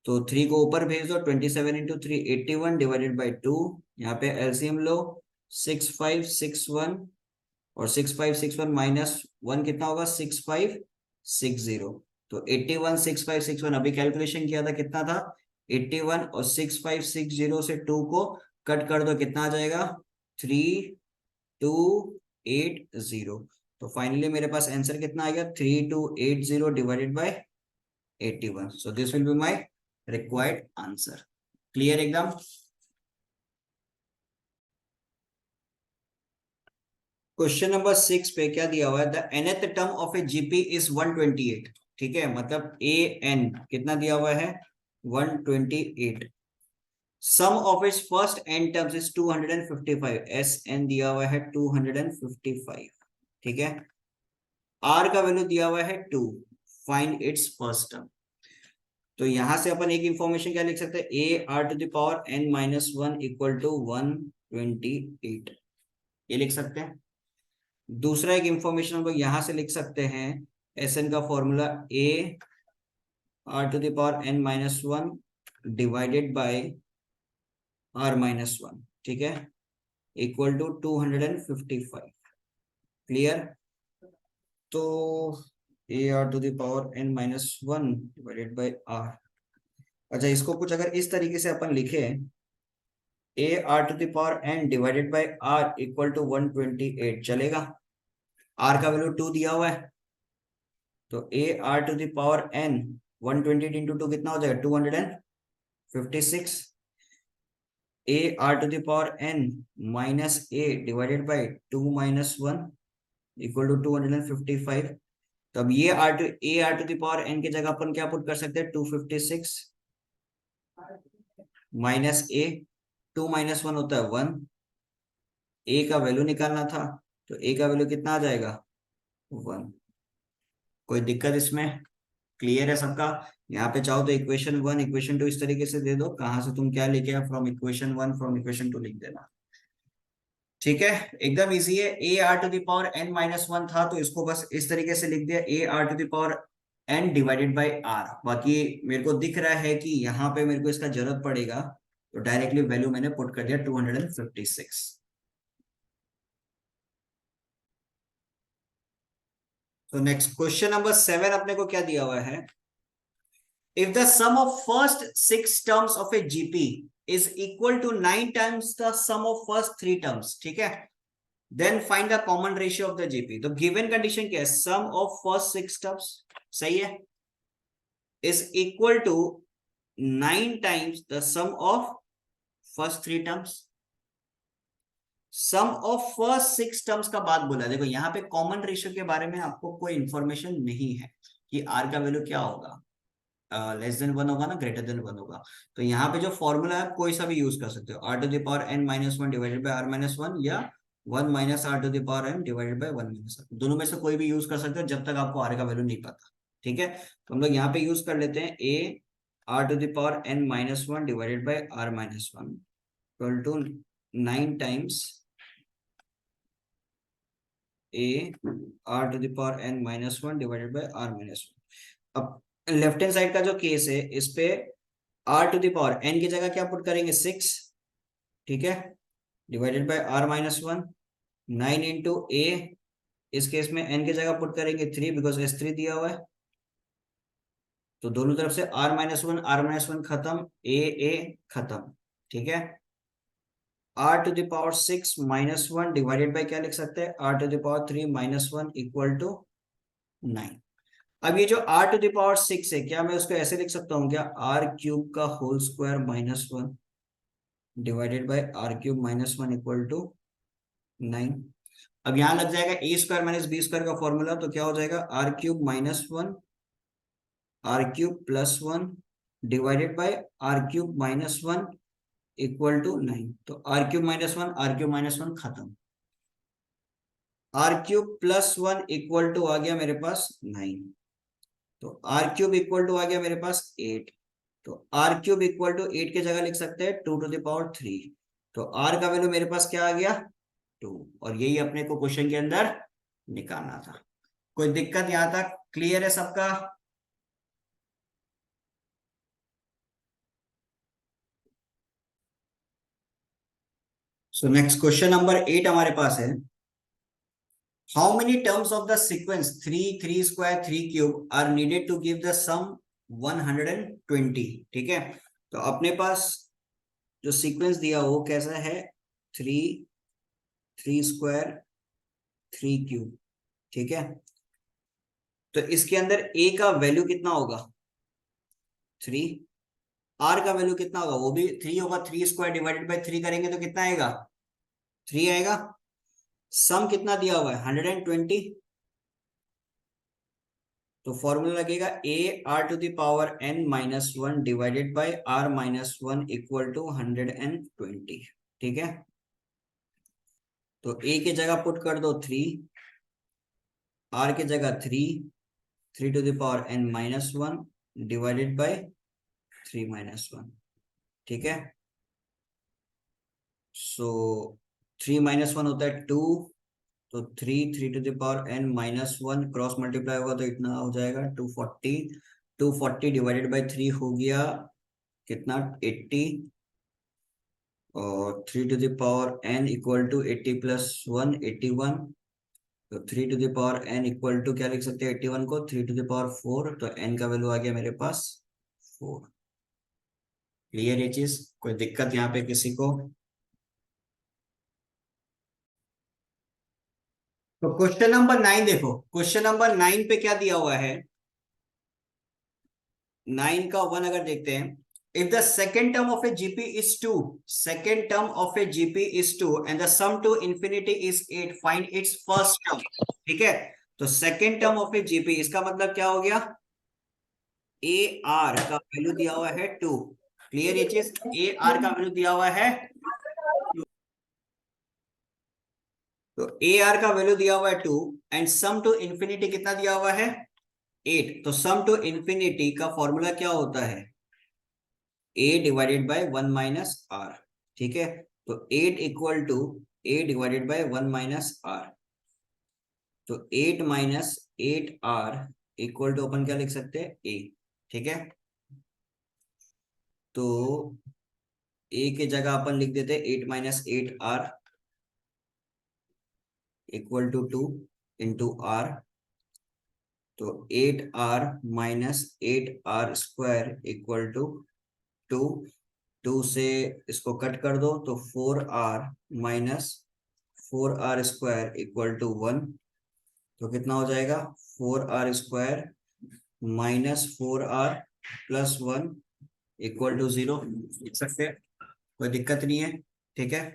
तो 3 को ऊपर भेज दो, 27 इंटू 3 81 डिवाइडेड बाय 2, यहाँ पे एलसीएम लो 6561 और 6561 माइनस 1 कितना होगा 6560, तो 81 6561 अभी कैलकुलेशन किया था कितना था 81, और 6560 से 2 को कट कर दो कितना आ जाएगा 3280, तो फाइनली मेरे पास आंसर कितना आ गया 3280 divided by 81, so this will be my required answer. Clear एकदम। क्वेश्चन नंबर 6 पे क्या दिया हुआ है, the nth term of a GP is 128, ठीक है, मतलब ए एन कितना दिया हुआ है 128, sum of its first n terms is 255, S n दिया हुआ है 255, ठीक है। आर का वैल्यू दिया हुआ है 2, फाइंड इट्स फर्स्ट टर्म। तो यहां से अपन एक इंफॉर्मेशन क्या लिख सकते हैं A R to the power n minus 1 equal to 128, ये लिख सकते हैं। दूसरा एक इंफॉर्मेशन हम लोग यहां से लिख सकते हैं, एस एन का formula A are to the power n minus 1 divided by are minus 1, ठीक है, इक्वल टू 255। क्लियर, तो A R to the power n minus 1 divided by R, अच्छा इसको कुछ अगर इस तरीके से अपन लिखे A are to the power n divided by R equal to 128, चलेगा। आर का वैल्यू 2 दिया हुआ है, तो A R to the power n 128 into 2 कितना हो जाएगा 256, A are to the power n minus A divided by 2 minus 1 equal to 255, तो अब ये A are to the power n की जगह अपन क्या पुट कर सकते हैं 256 माइनस ए, 2 माइनस 1 होता है 1, ए का वैल्यू निकालना था, तो ए का वैल्यू कितना आ जाएगा 1। कोई दिक्कत इसमें, क्लियर है सबका। यहाँ पे चाहो तो इक्वेशन 1 इक्वेशन 2 इस तरीके से दे दो, कहां से तुम क्या लेके आए फ्रॉम इक्वेशन 1 फ्रॉम इक्वेशन 2 लिख देना, ठीक है, एकदम इजी है। A R to the power n minus 1 था, तो इसको बस इस तरीके से लिख दिया A are to the power n divided by R, बाकी मेरे को दिख रहा है कि यहाँ पे मेरे को इसका जरूरत पड़ेगा, तो डायरेक्टली वैल्यू मैंने पुट कर दिया 256। तो नेक्स्ट क्वेश्चन नंबर 7 अपने को क्या दिया हुआ है, if the sum of first 6 terms of a GP is equal to 9 times the sum of first 3 terms, ठीक है, then find the common ratio of the GP। तो given condition क्या है, sum of first 6 terms, सही है, is equal to 9 times the sum of first 3 terms। Sum of first 6 terms का बात बोला, देखो यहाँ पे कॉमन रेशियो के बारे में आपको कोई इंफॉर्मेशन नहीं है कि आर का वैल्यू क्या होगा, लेस देन 1 होगा ना ग्रेटर देन 1 होगा, तो यहाँ पे जो फॉर्मूला है कोई सा भी यूज कर सकते हो, R to the power n minus 1 divided by are minus 1 या 1 minus are to the power N divided by 1 minus R, दोनों में से कोई भी यूज कर सकते हो जब तक आपको आर का वैल्यू नहीं पता। ठीक है, तो हम लोग यहाँ पे यूज कर लेते हैं A R to the power n minus one divided by are minus one equal to 9 times a are to the power n minus one divided by are minus one. अब लेफ्ट हैंड साइड का जो case है इस पे r to the power n की जगह क्या put करेंगे 6, ठीक है, divided by are minus one, 9 into a, इस केस में एन की जगह पुट करेंगे 3 बिकॉज S3 दिया हुआ है, तो दोनों तरफ से आर माइनस वन खत्म, ए खत्म। ठीक है, r to the power 6 minus one divided by क्या लिख सकते हैं, r to the power 3 minus one equal to 9। अब ये जो आर टू द पावर 6 है, क्या मैं उसको ऐसे लिख सकता हूँ क्या, आर क्यूब का whole square minus one divided by r cube minus one equal to 9। अब यहां लग जाएगा a square minus b square का फॉर्मूला, तो क्या हो जाएगा r cube minus one r cube plus one divided by r cube minus one equal to 9। तो आर क्यूब माइनस वन खत्म, r cube plus one equal to आ गया मेरे पास 9, तो आर क्यूब इक्वल टू आ गया मेरे पास 8, तो आर क्यूब इक्वल टू 8 की जगह लिख सकते हैं 2 टू द पावर 3, तो आर का वैल्यू मेरे पास क्या आ गया 2, और यही अपने को क्वेश्चन के अंदर निकालना था। कोई दिक्कत यहां तक क्लियर है सबका? सो नेक्स्ट क्वेश्चन नंबर 8 हमारे पास है, how many terms of the sequence 3 3 square 3 cube are needed to give the sum 120। ठीक है, तो अपने पास जो सीक्वेंस दिया वो कैसा है, 3 3 स्क्वायर 3 क्यूब। ठीक है, तो इसके अंदर ए का वैल्यू कितना होगा 3, आर का वैल्यू कितना होगा वो भी 3 होगा, 3 स्क्वायर डिवाइडेड बाय 3 करेंगे तो कितना आएगा 3 आएगा। सम कितना दिया हुआ है 120, तो फॉर्मूला लगेगा a are to the power n minus one divided by are minus one equal to 120। ठीक है, तो ए की जगह पुट कर दो 3, आर की जगह 3 to the power n minus one divided by 3 minus one. ठीक है, सो 3 माइनस वन होता है 2, तो 3 to the power n minus one cross multiply होगा तो इतना हो जाएगा 240, 240 डिवाइडेड बाय 3 हो गया कितना 80, और 3 to the power n equal to 80 plus one 81, तो 3 to the power n equal to क्या लिख सकते हैं 81 को 3 टू द पावर 4, तो एन का वैल्यू आ गया मेरे पास 4। क्लियर ये चीज, कोई दिक्कत यहाँ पे किसी को? तो क्वेश्चन नंबर 9 देखो, क्वेश्चन नंबर 9 पे क्या दिया हुआ है, 9 का 1 अगर देखते हैं, if the second term of a GP is 2, second term of a GP is 2 and the sum to infinity is 8, find its first term। ठीक है, तो second term of a GP इसका मतलब क्या हो गया, ए आर का value दिया हुआ है 2। क्लियर ये चीज, ए आर का वैल्यू दिया हुआ है 2, तो ए आर का वैल्यू दिया हुआ है 2 एंड सम टू इंफिनिटी कितना दिया हुआ है 8, तो सम टू इंफिनिटी का फॉर्मूला क्या होता है a divided by 1 minus are. ठीक है, तो 8 equal to a divided by 1 minus are, तो 8 माइनस 8r इक्वल टू अपन क्या लिख सकते हैं a। ठीक है, तो a की जगह अपन लिख देते हैं 8 minus 8r equal to 2 into r, तो 8r minus 8r square equal to 2, 2 से इसको कट कर दो तो 4r minus 4r square equal to 1, तो कितना हो जाएगा 4r square minus 4r plus 1 equal to 0 लिख सकते हैं, कोई दिक्कत नहीं है। ठीक है,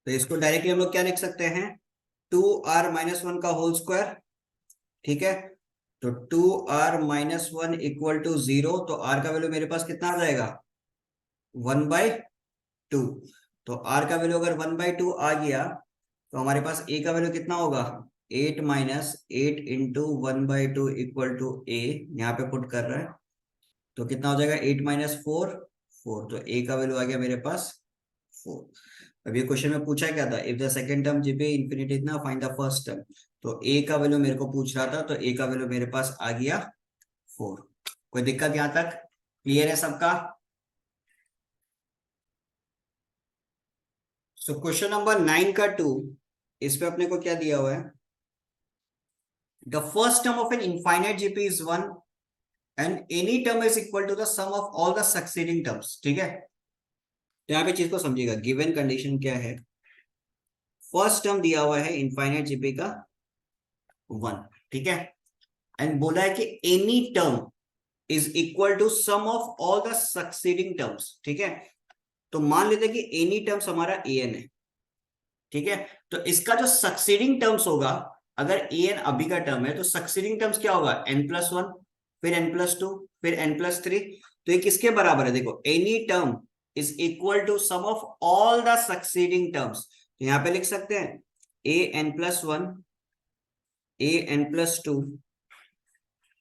तो इसको डायरेक्टली हम लोग क्या लिख सकते हैं 2r माइनस वन का होल स्क्वायर। ठीक है, तो 2r-1 इक्वल टू 0, तो r का वैल्यू मेरे पास कितना आ जाएगा 1/2। तो r का वैल्यू अगर 1/2 आ गया तो हमारे पास a का वैल्यू कितना होगा 8 minus 8 into 1/2 equal to a, यहाँ पे पुट कर रहा है तो कितना हो जाएगा 8 माइनस 4, 4। तो a का वैल्यू आ गया मेरे पास 4। अब ये क्वेश्चन में पूछा क्या था, if the second term GP infinity इतना फाइंड द फर्स्ट टर्म। तो a का वैल्यू मेरे को पूछ रहा था, तो a का वैल्यू मेरे पास आ गया 4। कोई दिक्कत यहाँ तक, क्लियर है सबका? सो क्वेश्चन नंबर 9 का 2, इस पे अपने को क्या दिया हुआ है, the first term of an infinite GP is 1 and any term is equal to the sum of all the succeeding terms. ठीक है, तो यहाँ पे चीज को समझिएगा, गिवन कंडीशन क्या है, फर्स्ट टर्म दिया हुआ है इनफाइनाइट जीपी का 1, ठीक है, एंड बोला है कि any term is equal to sum of all the succeeding terms. ठीक है, तो मान लेते हैं कि एनी टर्म्स हमारा an है, ठीक है, तो इसका जो सक्सीडिंग टर्म्स होगा, अगर an अभी का टर्म है तो सक्सीडिंग टर्म्स क्या होगा n+1, फिर n+2, फिर n+3। तो ये किसके बराबर है, देखो any term is equal to sum of all the succeeding terms. तो यहां पे लिख सकते हैं an+1, an+2,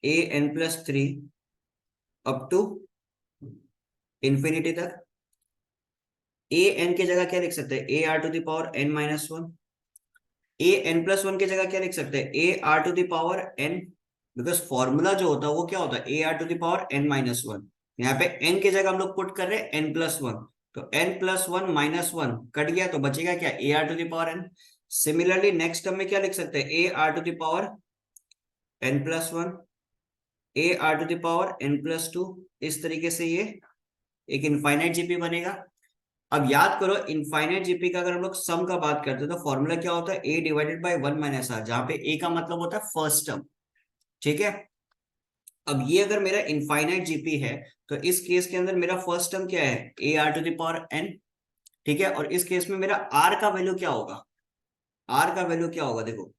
an+3 up to infinity तक। ए एन की जगह क्या लिख सकते हैं, A R to the power n-1। A n+1 की जगह क्या लिख सकते हैं, A R to the power n, because formula जो होता है वो क्या होता है, A R to the power n-1। यहाँ पे n की जगह हम लोग पुट कर रहे हैं n+1, तो n+1-1 कट गया तो बचेगा क्या, a are to the power n। Similarly next term में क्या लिख सकते हैं, A R to the power n+1, a are to the power n+2। इस तरीके से ये एक इनफाइनाइट जीपी बनेगा। अब याद करो, इनफाइनाइट जीपी का अगर हम लोग सम का बात करते हैं तो फॉर्मूला क्या होता है, a डिवाइडेड बाय 1-r, जहां पे a का मतलब होता है फर्स्ट टर्म। ठीक है, अब ये अगर मेरा इनफाइनाइट जीपी है तो इस केस के अंदर मेरा फर्स्ट टर्म क्या है, A R to the power n। ठीक है, और इस केस में मेरा r का वैल्यू क्या होगा, r का वैल्यू क्या होगा, देखो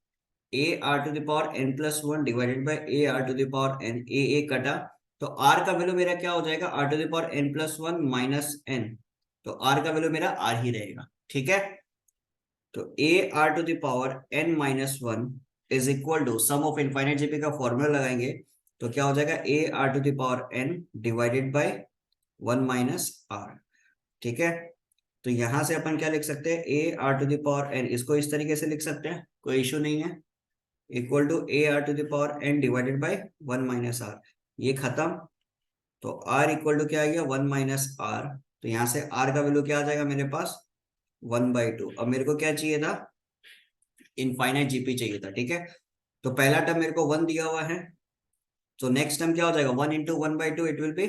a are to the power n+1 divided by a are to the power n, a कटा, तो r का वैल्यू मेरा क्या हो जाएगा, r to the power n+1 minus n, तो r का वैल्यू मेरा r ही रहेगा। ठीक है, तो A R to the power n-1 is equal to sum of infinite GP का फॉर्मूला लगाएंगे तो क्या हो जाएगा, A R to the power n divided by 1-r। ठीक है, तो यहां से अपन क्या लिख सकते हैं, A R to the power n, इसको इस तरीके से लिख सकते हैं, कोई इशू नहीं है, equal to a are to the power n divided by 1-r। ये खत्म, तो r इक्वल टू क्या आ गया 1-r, तो यहां से r का वैल्यू क्या आ जाएगा मेरे पास 1/2। अब मेरे को क्या चाहिए था, इनफाइनाइट जीपी चाहिए था। ठीक है, तो पहला टर्म मेरे को 1 दिया हुआ है, तो नेक्स्ट टर्म क्या हो जाएगा 1 इंटू 1/2, इट विल बी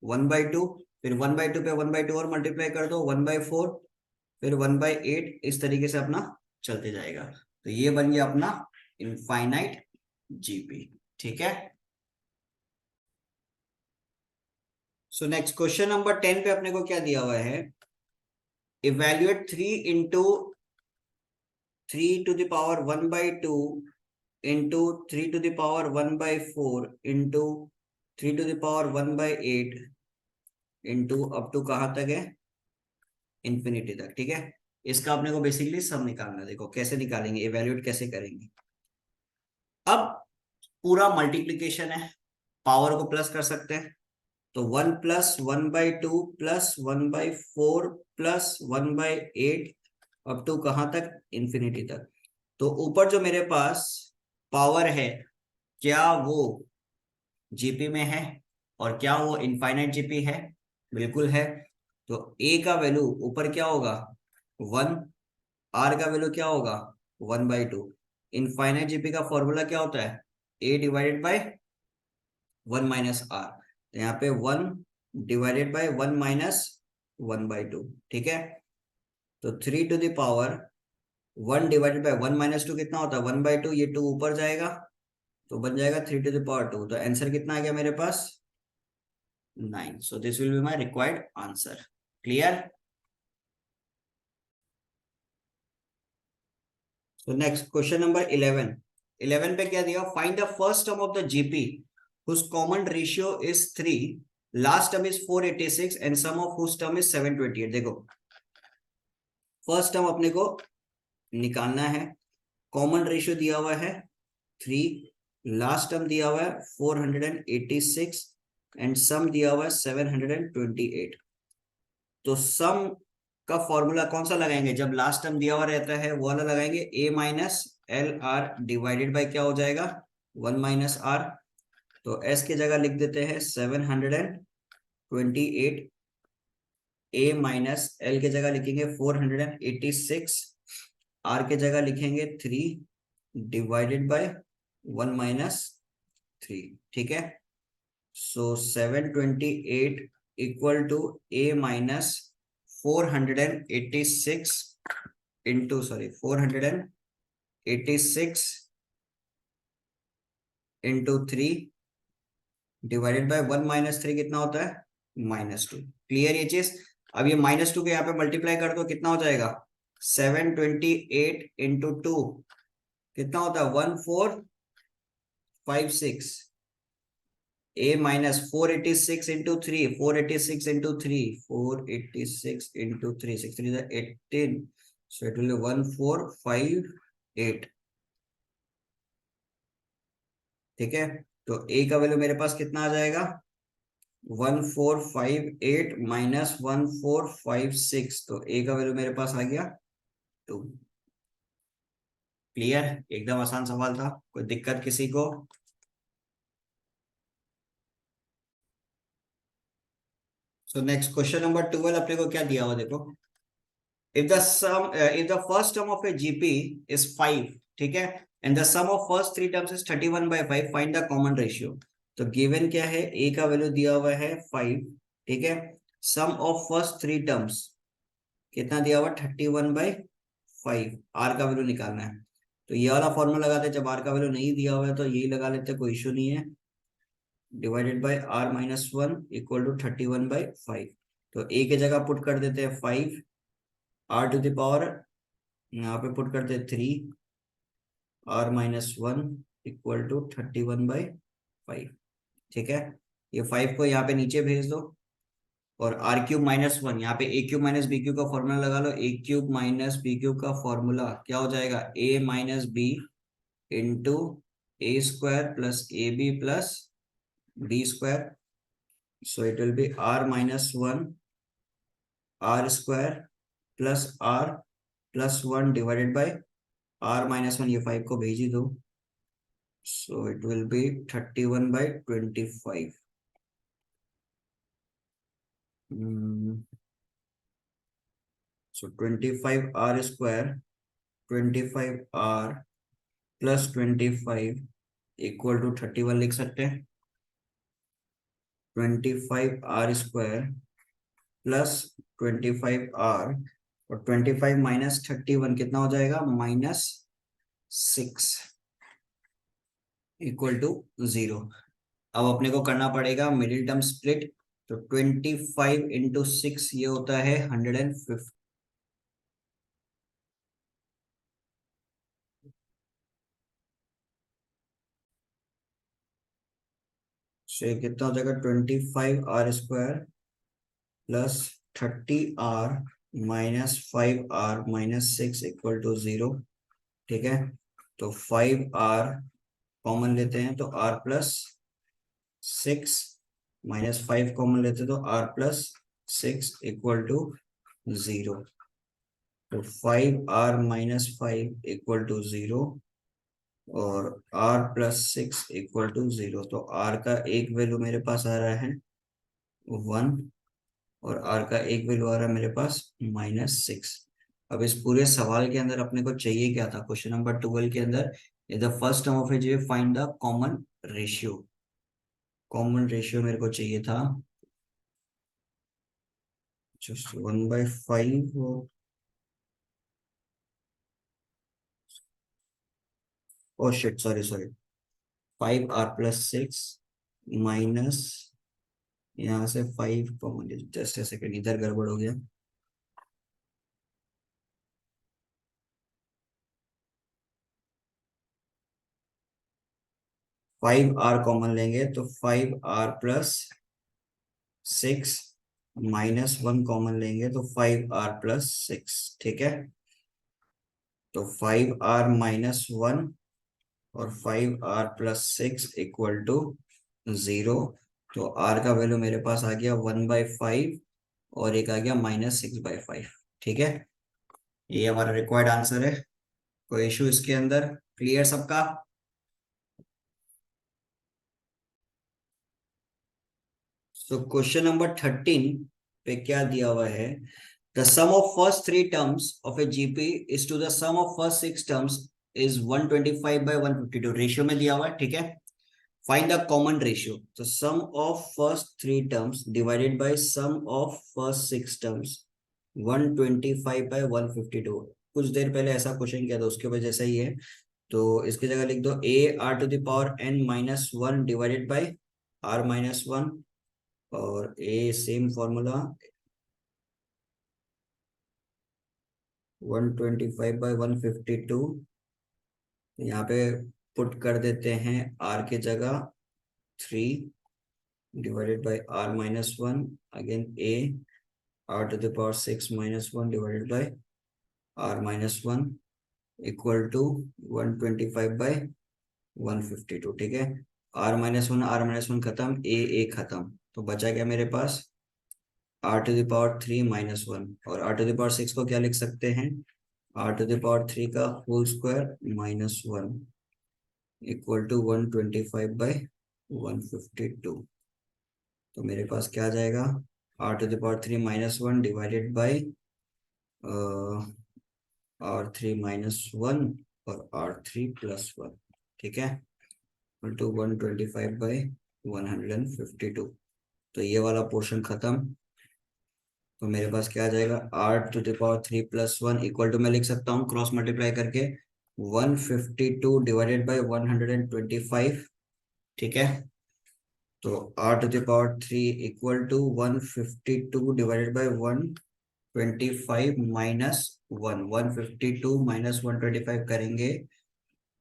1/2, फिर 1/2 पे 1/2 और मल्टीप्लाई कर दो 1/4, फिर 1/8, इस तरीके से अपना चलते जाएगा। तो ये बन गया अपना इनफाइनाइट जीपी। ठीक है, सो नेक्स्ट क्वेश्चन नंबर 10 पे अपने को क्या दिया हुआ है, evaluate 3 to the power 1/2 into 3 to the power 1/4 into 3 to the power 1/8 into up to कहां तक है, इंफिनिटी तक। ठीक है, इसका अपने को बेसिकली सम निकालना है। देखो कैसे निकालेंगे, इवेल्युएट कैसे करेंगे। अब पूरा मल्टीप्लीकेशन है, पावर को प्लस कर सकते हैं, तो 1+1/2 +1/4 +1/8 अप टू कहां तक, इंफिनिटी तक। तो ऊपर जो मेरे पास पावर है, क्या वो जीपी में है, और क्या वो इनफाइनाइट जीपी है, बिल्कुल है। तो ए का वैल्यू ऊपर क्या होगा 1, आर का वैल्यू क्या होगा 1/2। इनफाइनाइट जीपी का फॉर्मूला क्या होता है, ए डिवाइडेड बाय 1-r, तो यहाँ पे 1 डिवाइडेड बाय 1-1/2। ठीक है, तो 3 to the power 1 divided bye 1-2 कितना होता है 1/2, ये 2 ऊपर जाएगा तो बन जाएगा 3 to the power 2। तो आंसर कितना आ गया मेरे पास 9। So this will be my required answer. Clear? So next question number 11, 11 पे क्या दिया, find the first term of the GP whose common ratio is 3, last term is 486 and sum of whose term is 728। देखो first term अपने को निकालना है, common ratio दिया हुआ है 3, लास्ट टर्म दिया हुआ है 486 एंड सम दिया हुआ है 728। तो सम का फॉर्मूला कौन सा लगाएंगे, जब लास्ट टर्म दिया हुआ रहता है वो वाला लगाएंगे, a minus L are divided by क्या हो जाएगा 1 माइनस आर। तो s की जगह लिख देते हैं 728, a माइनस एल की जगह लिखेंगे 486, r के जगह लिखेंगे 3 डिवाइडेड बाय 1 माइनस 3। ठीक है, so 728 equal to a minus 486 into 486 into 3 divided by 1 minus 3 कितना होता है -2। क्लियर ये चीज। अब ये -2 के यहाँ पे मल्टीप्लाई कर दो, कितना हो जाएगा 728 इंटू 2 कितना होता है 1456, a minus 486 into 3, 486 into 3, 486 into 3, 6 3 18, so it will be 1458। ठीक है, तो a का वैल्यू मेरे पास कितना आ जाएगा 1458 माइनस 1456, तो a का वैल्यू मेरे पास आ गया 2। क्लियर, एकदम आसान सवाल था, कोई दिक्कत किसी को। सो नेक्स्ट क्वेश्चन नंबर 12 अपने को क्या दिया हुआ देखो, if the first term of a GP is 5, ठीक है, and the sum of first three terms is 31/5, find the common ratio। तो गिवन क्या है, a का वैल्यू दिया हुआ है 5, ठीक है, sum of first three terms कितना दिया हुआ 31/5, r का वैल्यू निकालना है। तो ये वाला फॉर्मूला लगाते हैं, जब r का वैल्यू नहीं दिया हुआ है तो यही लगा लेते हैं, कोई इशू नहीं है, divided by r minus 1 equal to 31/5। तो a की जगह पुट कर देते हैं 5, r टू द पावर यहाँ पे पुट करते 3, r माइनस 1 इक्वल टू 31/5। ठीक है, ये 5 को यहाँ पे नीचे भेज दो, और आर क्यूब माइनस 1 यहाँ पे a cube minus b cube का फॉर्मूला लगा लो, a cube minus b cube का फॉर्मूला क्या हो जाएगा a minus b into a square plus a b plus b square. So it will be r minus 1 r square plus r plus 1 divided by r minus 1, ये 5 को भेज ही दो, so it will be 31/25। So 25r square, 25r plus 25 equal to 31 लिख सकते हैं। 25r square plus 25r और 25 minus 31 कितना हो जाएगा -6 इक्वल टू 0। अब अपने को करना पड़ेगा मिडिल टर्म स्प्लिट, तो 25 इंटू 6 ये होता है 150। से कितना हो जाएगा 25r square plus 30r minus 5r minus 6 equal to 0। ठीक है, तो 5r कॉमन लेते हैं तो r प्लस 6 माइनस 5 कॉमन लेते हैं तो r प्लस 6 इक्वल टू 0। तो 5r माइनस 5 इक्वल टू 0 और r प्लस 6 इक्वल टू 0। तो r का एक वैल्यू मेरे पास आ रहा है 1 और r का एक वैल्यू आ रहा है मेरे पास -6। अब इस पूरे सवाल के अंदर अपने को चाहिए क्या था, क्वेश्चन नंबर 12 के अंदर the first term of A J find the common ratio. Common ratio मेरे को चाहिए था जस्ट 1/5 और shit sorry 5r plus 6 minus यहाँ से 5 कॉमन, जस्ट ए सेकेंड इधर गड़बड़ हो गया। 5r कॉमन लेंगे तो 5r प्लस 6 -1 कॉमन लेंगे तो 5r प्लस 6। ठीक है, तो 5r -1 और 5r प्लस 6 इक्वल टू 0। तो r का वैल्यू मेरे पास आ गया 1/5 और एक आ गया -6/5। ठीक है, ये हमारा रिक्वायर्ड आंसर है। कोई इशू इसके अंदर? क्लियर सबका? तो क्वेश्चन नंबर 13 पे क्या दिया हुआ है? The sum of first three terms of a GP is to the sum of first six terms is 125/152 ratio में दिया हुआ है। ठीक है, फाइंड द कॉमन रेशियो। तो sum of first three terms divided by sum of first six terms 125/152। कुछ देर पहले ऐसा क्वेश्चन किया था, उसके वजह से ही है। तो इसकी जगह लिख दो ar⁴n−1 डिवाइडेड बाय r-1 और ए सेम फॉर्मूला 125/152। यहाँ पे पुट कर देते हैं r की जगह 3 divided by r-1 again a r⁴ divided by r-1 equal to 125/152। ठीक है, r-1 खत्म, a खत्म, तो बचा क्या मेरे पास r⁴ और r⁴ को क्या लिख सकते हैं? r⁴ का होल स्क्वायर -1 इक्वल टू 125/152। तो मेरे पास क्या आ जाएगा? r⁴ डिवाइडेड बाई r3 - 1 और r3 + 1। ठीक है, इक्वल टू 125/152। तो ये वाला पोर्शन खत्म। तो मेरे पास क्या आ जाएगा? r⁴ + 1 इक्वल टू, मैं लिख सकता हूँ क्रॉस मल्टीप्लाई करके 152 डिवाइडेड बाय 125। ठीक है, तो r⁴ equal to 152 divided by 125 -1। 152 -125 करेंगे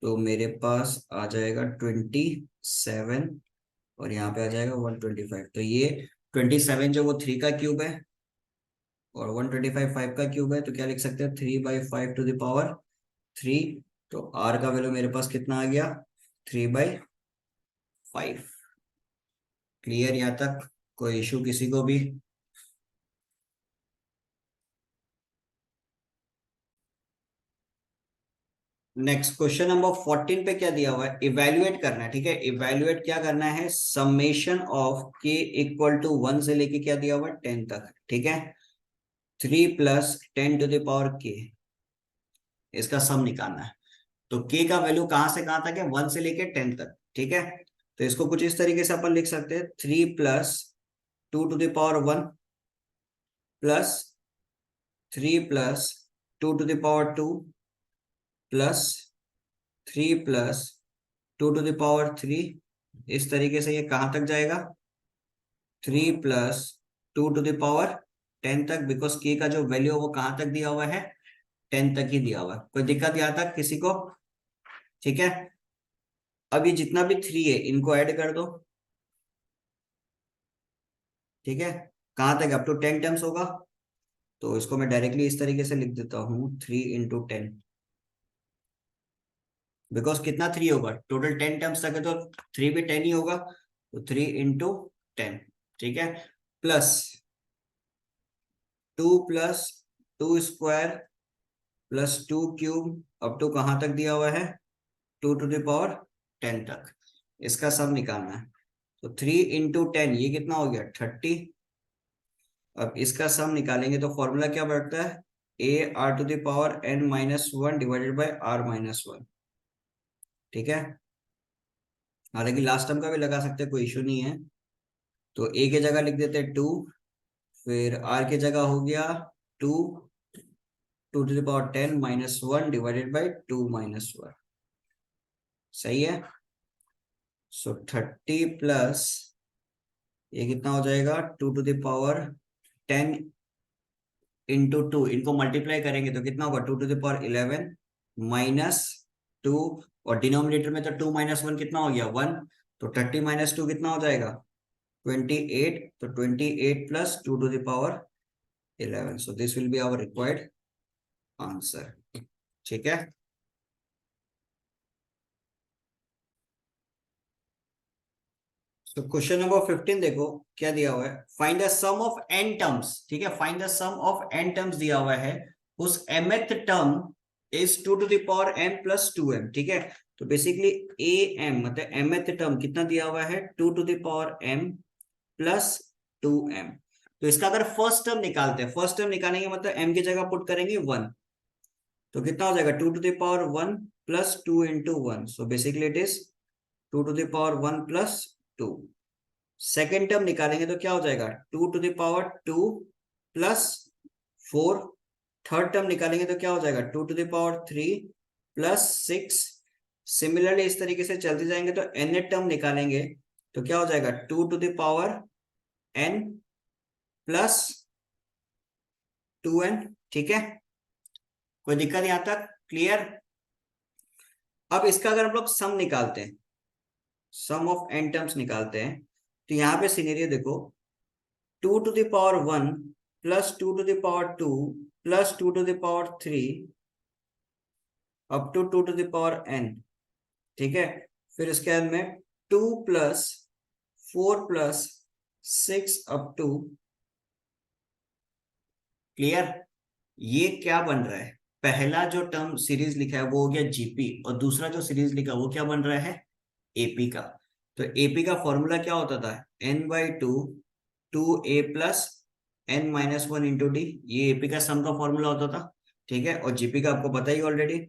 तो मेरे पास आ जाएगा 27 और यहाँ पे आ जाएगा 125। तो ये 27 जो वो 3 का क्यूब है और 125 5 का क्यूब है, तो क्या लिख सकते हैं? 3/5 तो r का वैल्यू मेरे पास कितना आ गया? 3/5। क्लियर यहाँ तक? कोई इशू किसी को भी? नेक्स्ट क्वेश्चन नंबर 14 पे क्या दिया हुआ है? इवेल्युएट करना है। ठीक है, इवेल्युएट क्या करना है? Summation of k equal to 1 से लेके क्या दिया हुआ है? 10 तक। ठीक है, 3 + 10⁻k इसका सम निकालना है। तो k का वैल्यू कहां से कहां तक है? 1 से लेके 10 तक। ठीक है, तो इसको कुछ इस तरीके से अपन लिख सकते हैं 3 + 2⁻1 प्लस 3 + 2⁻2 प्लस 3 + 2⁻3। इस तरीके से ये कहां तक जाएगा? 3 + 2⁻10 तक, बिकॉज k का जो वैल्यू है वो कहां तक दिया हुआ है? 10 तक ही दिया हुआ है। कोई दिक्कत यहाँ तक किसी को? ठीक है, अब ये जितना भी 3 है इनको ऐड कर दो। ठीक है, कहां तक? अप टू 10 टाइम्स होगा। तो इसको मैं डायरेक्टली इस तरीके से लिख देता हूँ 3 × 10, बिकॉज कितना 3 होगा? टोटल 10 टर्म्स तक है तो 3 भी 10 ही होगा, तो 3 × 10। ठीक है, प्लस 2 + 2² + 2³ अप टू कहां तक दिया हुआ है? 2⁻10 तक। इसका सब निकालना है। तो 3 × 10 ये कितना हो गया? 30। अब इसका सम निकालेंगे तो फॉर्मूला क्या बैठता है? ar⁴n-1 divided by r-1। ठीक है, हालांकि लास्ट टर्म का भी लगा सकते हैं, कोई इशू नहीं है। तो a की जगह लिख देते हैं 2, फिर r की जगह हो गया 2 2⁻10-1 डिवाइडेड बाय 2 - 1। सही है, सो 30 प्लस ये कितना हो जाएगा? 2⁻10 इंटू 2, इनको मल्टीप्लाई करेंगे तो कितना होगा? 2⁻11 -2 और डिनोमिनेटर में तो 2 माइनस 1 कितना हो गया 1, तो 30 माइनस 2 कितना हो जाएगा 28, तो 28 plus 2 to the power 11, so this will be our required answer. ठीक है, तो क्वेश्चन नंबर 15 देखो क्या दिया हुआ है, find the sum of n terms. ठीक है, find the sum of n terms दिया हुआ है, उस mth term is 2 to the power m plus 2m। ठीक है, तो बेसिकली am मतलब mth टर्म कितना दिया हुआ है 2 to the power m plus 2m। तो इसका अगर फर्स्ट टर्म निकालते हैं, फर्स्ट टर्म निकालेंगे मतलब m की जगह पुट करेंगे 1, तो कितना हो जाएगा 2 to the power 1 plus 2 into 1, so basically it is 2 to the power 1 plus 2। Second term निकालेंगे तो क्या हो जाएगा 2 to the power 2 plus 4। Third term निकालेंगे तो क्या हो जाएगा 2 to the power 3 plus 6। Similarly इस तरीके से चलते जाएंगे तो n टर्म निकालेंगे तो क्या हो जाएगा 2 to the power n plus 2n। ठीक है, कोई दिक्कत यहां तक क्लियर? अब इसका अगर हम लोग सम निकालते हैं, सम ऑफ n टर्म्स निकालते हैं, तो यहाँ पे सिनेरियो देखो 2 to the power 1 plus 2 to the power 2 plus 2 to the power 3 up to 2 to the power n। ठीक है, फिर इसके बाद में 2 plus 4 plus 6 up to, clear? ये क्या बन रहा है, पहला जो टर्म सीरीज लिखा है वो हो गया जीपी, और दूसरा जो सीरीज लिखा वो क्या बन रहा है एपी का। तो एपी का फॉर्मूला क्या होता था n/2 2a plus n minus 1 into D, ये एपी का सम का फॉर्मूला होता था। ठीक है, और जीपी का आपको पता ही ऑलरेडी,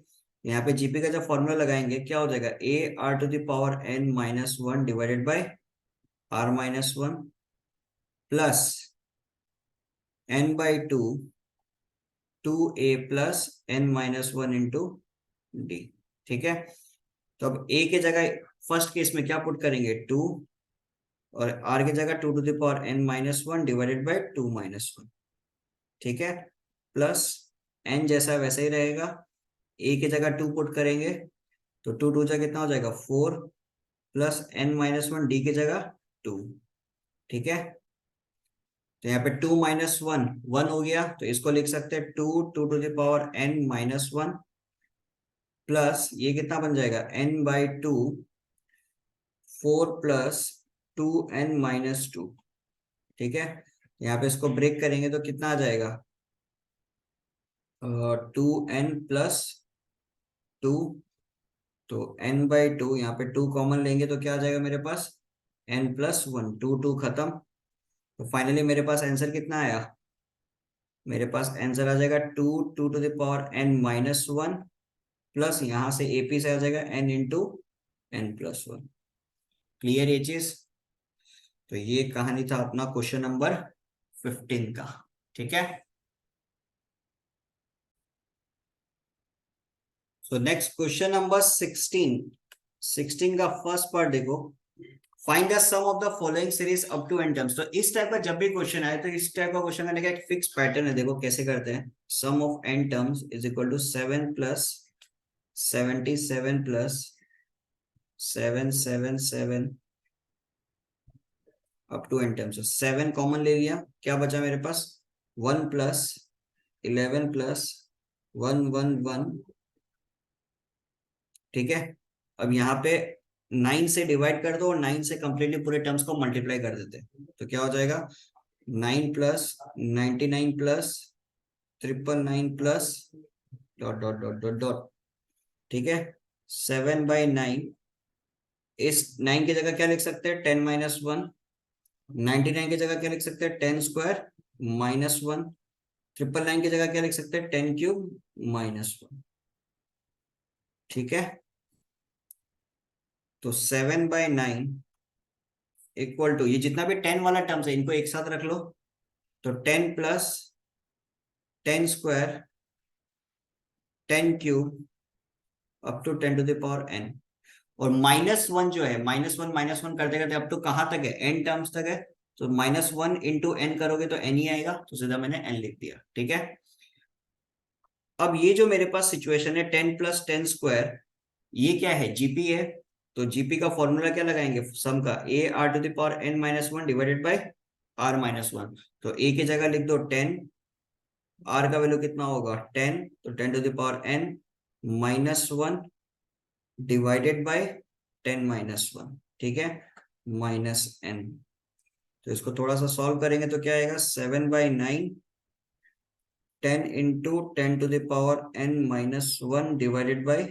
यहाँ पे जीपी का जब फॉर्मूला लगाएंगे क्या हो जाएगा a r to the power n minus 1 divided by r minus 1 plus n/2 2a plus n minus 1 into d. ठीक है, तो अब a के जगह फर्स्ट केस में क्या पुट करेंगे 2, और r की जगह 2 to the power n minus 1 divided by 2 minus 1। ठीक है, प्लस n जैसा वैसा ही रहेगा, a की जगह 2 पुट करेंगे तो 2 2 जा कितना हो जाएगा 4 प्लस n माइनस 1 डी की जगह 2। ठीक है, तो यहाँ पे 2 माइनस 1 1 हो गया, तो इसको लिख सकते हैं 2 2 to the power n minus 1 plus ये कितना बन जाएगा n/2 4 प्लस 2n माइनस 2। ठीक है, यहाँ पे इसको ब्रेक करेंगे तो कितना आ जाएगा 2n प्लस 2, तो n/2 यहाँ पे 2 कॉमन लेंगे तो क्या आ जाएगा मेरे पास n प्लस 1, 2 2 खत्म। तो फाइनली मेरे पास आंसर कितना आया, मेरे पास आंसर आ जाएगा 2 2 to the power n minus 1 plus यहाँ से एपी से आ जाएगा n into n plus 1। Clear ये चीज? तो ये कहानी था अपना क्वेश्चन नंबर 15 का। ठीक है, सो नेक्स्ट क्वेश्चन नंबर 16 का फर्स्ट पार्ट देखो, find the sum of the following series up to n terms. तो इस टाइप का जब भी क्वेश्चन आए तो इस टाइप का क्वेश्चन करने का एक फिक्स पैटर्न है, देखो कैसे करते हैं। Sum of n terms is equal to 7 plus 77 plus 777 up to n terms. 7 common ले लिया, क्या बचा मेरे पास 1 प्लस 11 प्लस 111। ठीक है, अब यहाँ पे 9 से डिवाइड कर दो और 9 से कंप्लीटली पूरे टर्म्स को मल्टीप्लाई कर देते हैं, तो क्या हो जाएगा 9 plus 99 plus 999 plus dot dot dot dot dot. ठीक है, 7/9, इस 9 की जगह क्या लिख सकते हैं 10 माइनस 1। 99 की जगह क्या लिख सकते हैं 10 स्क्वायर माइनस 1। 999 की जगह क्या लिख सकते हैं 10 क्यूब माइनस 1। ठीक है, तो 7/9 इक्वल टू ये जितना भी 10 वाला टर्म्स है इनको एक साथ रख लो, तो 10 plus 10 square 10 cube up to 10 to the power n। और -1 जो है -1 करते करते अब तो कहां तक है n टर्म्स तक है, तो -1 इंटू n करोगे तो n ही आएगा, तो सीधा मैंने n लिख दिया। ठीक है, अब ये जो मेरे पास सिचुएशन है 10 प्लस 10 स्क्वायर, ये क्या है, जीपी है, तो जीपी का फॉर्मूला क्या लगाएंगे सम का, a are to the power n minus one divided by are minus one. तो ए की जगह लिख दो 10, आर का वैल्यू कितना होगा 10, तो 10 to the power n minus one divided by 10 minus one, ठीक है, माइनस एन। तो इसको थोड़ा सा सॉल्व करेंगे तो क्या आएगा, 7/9 10 into 10 to the power n minus one divided by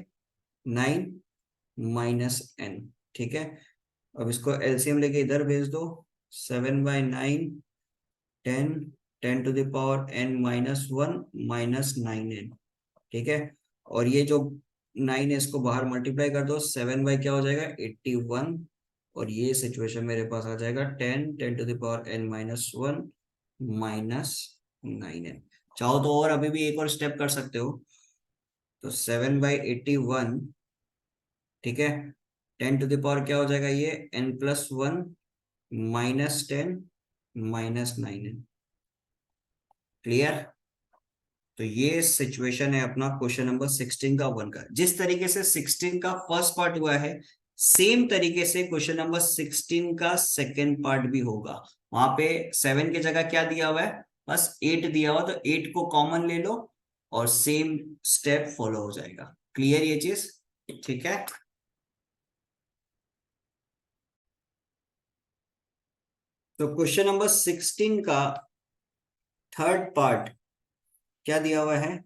9 minus n, ठीक है। अब इसको एलसीएम लेके इधर भेज दो, 7/9 10 10 to the power n minus one minus 9n, ठीक है। और ये जो 9 है इसको बाहर मल्टीप्लाई कर दो, 7 बाई क्या हो जाएगा 81, और ये सिचुएशन मेरे पास आ जाएगा 10 10 to the power n minus one minus 9n। चाहो तो और अभी भी एक और स्टेप कर सकते हो, तो 7/81, ठीक है, 10 टू द पावर क्या हो जाएगा ये n+1 minus 10 minus 9n। Clear. तो ये सिचुएशन है अपना क्वेश्चन नंबर 16 का 1 का। जिस तरीके से 16 का फर्स्ट पार्ट हुआ है, सेम तरीके से क्वेश्चन नंबर 16 का सेकंड पार्ट भी होगा। वहां पे 7 की जगह क्या दिया हुआ है, बस 8 दिया हुआ, तो 8 को कॉमन ले लो और सेम स्टेप फॉलो हो जाएगा। क्लियर ये चीज, ठीक है। तो क्वेश्चन नंबर 16 का थर्ड पार्ट क्या दिया हुआ है,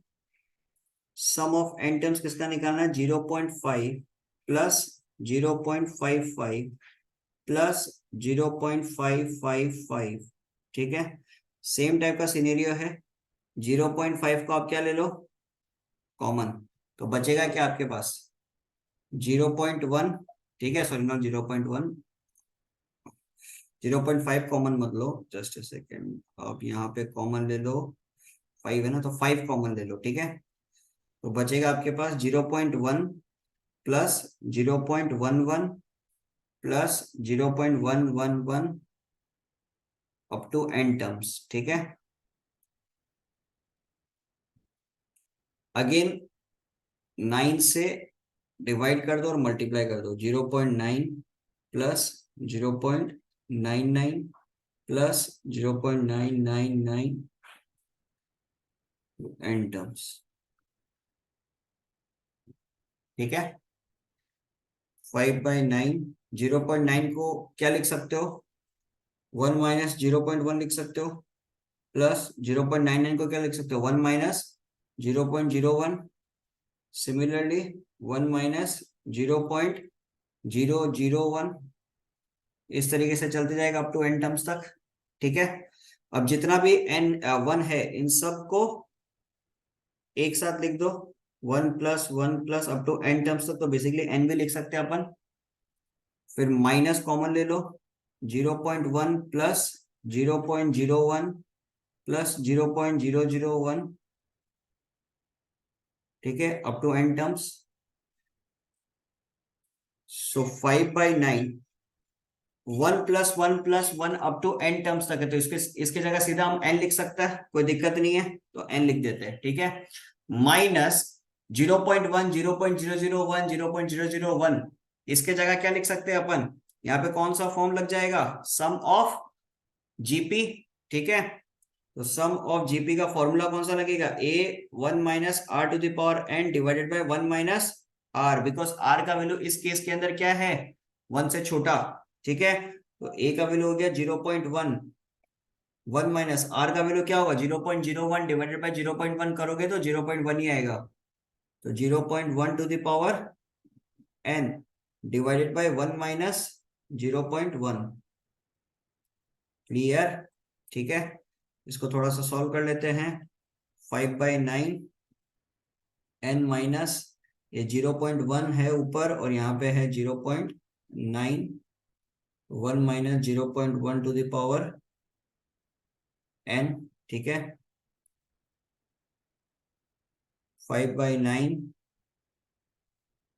सम ऑफ एन टर्म्स किसका निकालना है, 0.5 प्लस 0.55 प्लस 0.555, ठीक है। सेम टाइप का सिनेरियो है, 0.5 को आप क्या ले लो कॉमन, तो बचेगा क्या आपके पास 0.1, ठीक है, सॉरी नॉट 0.1, 0.5 कॉमन मत लो, जस्ट ए सेकेंड, आप यहाँ पे कॉमन ले लो, 5 है ना, तो 5 कॉमन ले लो, ठीक है। तो बचेगा आपके पास 0.1 plus 0.11 plus 0.111 up to n terms, ठीक है। अगेन 9 से डिवाइड कर दो और मल्टीप्लाई कर दो, 0.9 प्लस 0.99 प्लस 0.999 एन टर्म्स, ठीक है। 5/9, 0.9 को क्या लिख सकते हो 1 माइनस 0.1 लिख सकते हो, प्लस 0.99 को क्या लिख सकते हो 1 माइनस 0.01, सिमिलरली 1 माइनस 0.001, इस तरीके से चलते जाएगा अप टू एन टर्म्स तक, ठीक है। अब जितना भी एन 1 है इन सब को एक साथ लिख दो, 1 + 1 + अप टू एन टर्म्स तक, तो बेसिकली एन भी लिख सकते हैं अपन। फिर माइनस कॉमन ले लो, 0.1 प्लस 0.01 प्लस 0.001, ठीक है, up to n terms. So 5/9 1 + 1 + 1 up to n terms तक है, तो इसके जगह सीधा हम एन लिख सकता है, कोई दिक्कत नहीं है, तो एन लिख देते हैं, ठीक है। माइनस 0.1 0.001 0.001, इसके जगह क्या लिख सकते हैं अपन, यहाँ पे कौन सा फॉर्म लग जाएगा, सम ऑफ जीपी, ठीक है। तो सम ऑफ जीपी का फॉर्मूला कौन सा लगेगा, a 1 minus are to the power N divided by 1 minus are, because are का वैल्यू इस केस के अंदर क्या है 1 से छोटा, ठीक है। तो ए का वैल्यू हो गया 0.1, 1 माइनस आर का वैल्यू क्या होगा 0.01 डिवाइडेड बाय 0.1 करोगे तो 0.1 ही आएगा, तो 0.1 to the power N divided by 1 minus 0.1। Clear, ठीक है। इसको थोड़ा सा सॉल्व कर लेते हैं, 5/9 एन माइनस ये 0.1 है ऊपर और यहाँ पे है 0.9, 1 minus 0.1 to the power n, ठीक है। 5/9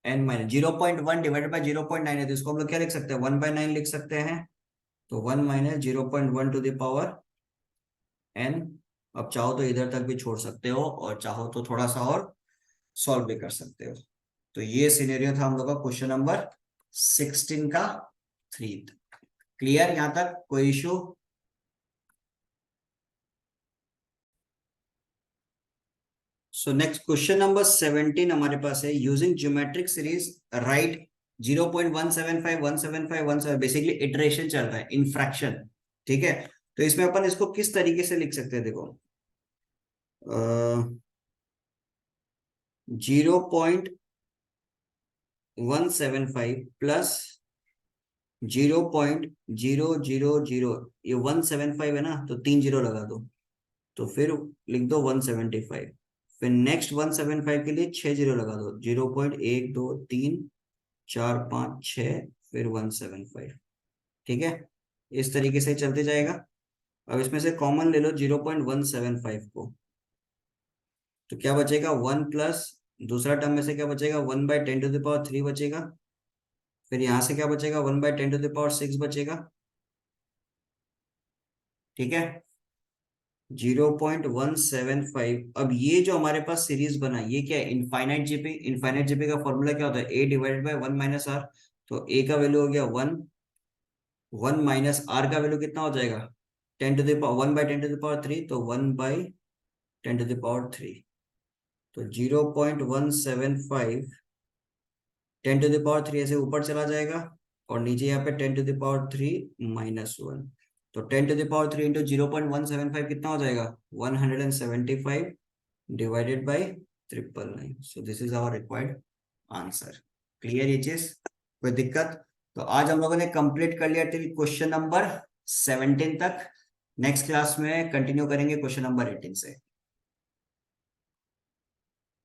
एन माइनस 0.1 डिवाइडेड बाय 0.9 है, तो इसको हम लोग क्या लिख सकते हैं 1/9 लिख सकते हैं, तो 1 minus 0.1 to the power n. अब चाहो तो इधर तक भी छोड़ सकते हो और चाहो तो थोड़ा सा और सॉल्व भी कर सकते हो। तो ये सिनेरियो था हम लोग का क्वेश्चन नंबर 16 का 3। क्लियर यहां तक, कोई इशू? सो नेक्स्ट क्वेश्चन नंबर 17 हमारे पास है, using geometric series right 0.175 basically iteration चल रहा है इन फ्रैक्शन। ठीक है, तो इसमें अपन इसको किस तरीके से लिख सकते हैं, देखो 0.175 प्लस 0.000, ये 175 है ना, तो 3 0 लगा दो, तो फिर लिख दो 175। फिर नेक्स्ट 175 के लिए 6 0 लगा दो, 0.1 2 3 4 5 6, फिर 175। ठीक है, इस तरीके से चलते जाएगा। अब इसमें से कॉमन ले लो 0.175 को, तो क्या बचेगा 1 प्लस दूसरा टर्म में से क्या बचेगा, 1/10⁻³ बचेगा। फिर यहां से क्या बचेगा, 1/10⁻6 बचेगा। ठीक है, 0.175। अब ये जो हमारे पास सीरीज बना, ये क्या है, इनफाइनाइट जीपी। इनफाइनाइट जीपी का फॉर्मूला क्या होता है, a डिवाइडेड बाय 1 - r। तो a का वैल्यू हो गया 1, 1 माइनस r का वैल्यू कितना हो जाएगा, 1/10⁻3, तो 1/10⁻3। तो 0.175 10⁻3 ऐसे ऊपर चला जाएगा, और नीचे यहाँ पे 10⁻3 - 1। तो 10⁻3 इंटू 0.175 कितना हो जाएगा, 175 divided by 999। So this is our required answer. Clear ये चीज, कोई दिक्कत? तो आज हम लोगों ने कंप्लीट कर लिया टिल क्वेश्चन नंबर 17 तक। नेक्स्ट क्लास में कंटिन्यू करेंगे क्वेश्चन नंबर 18 से।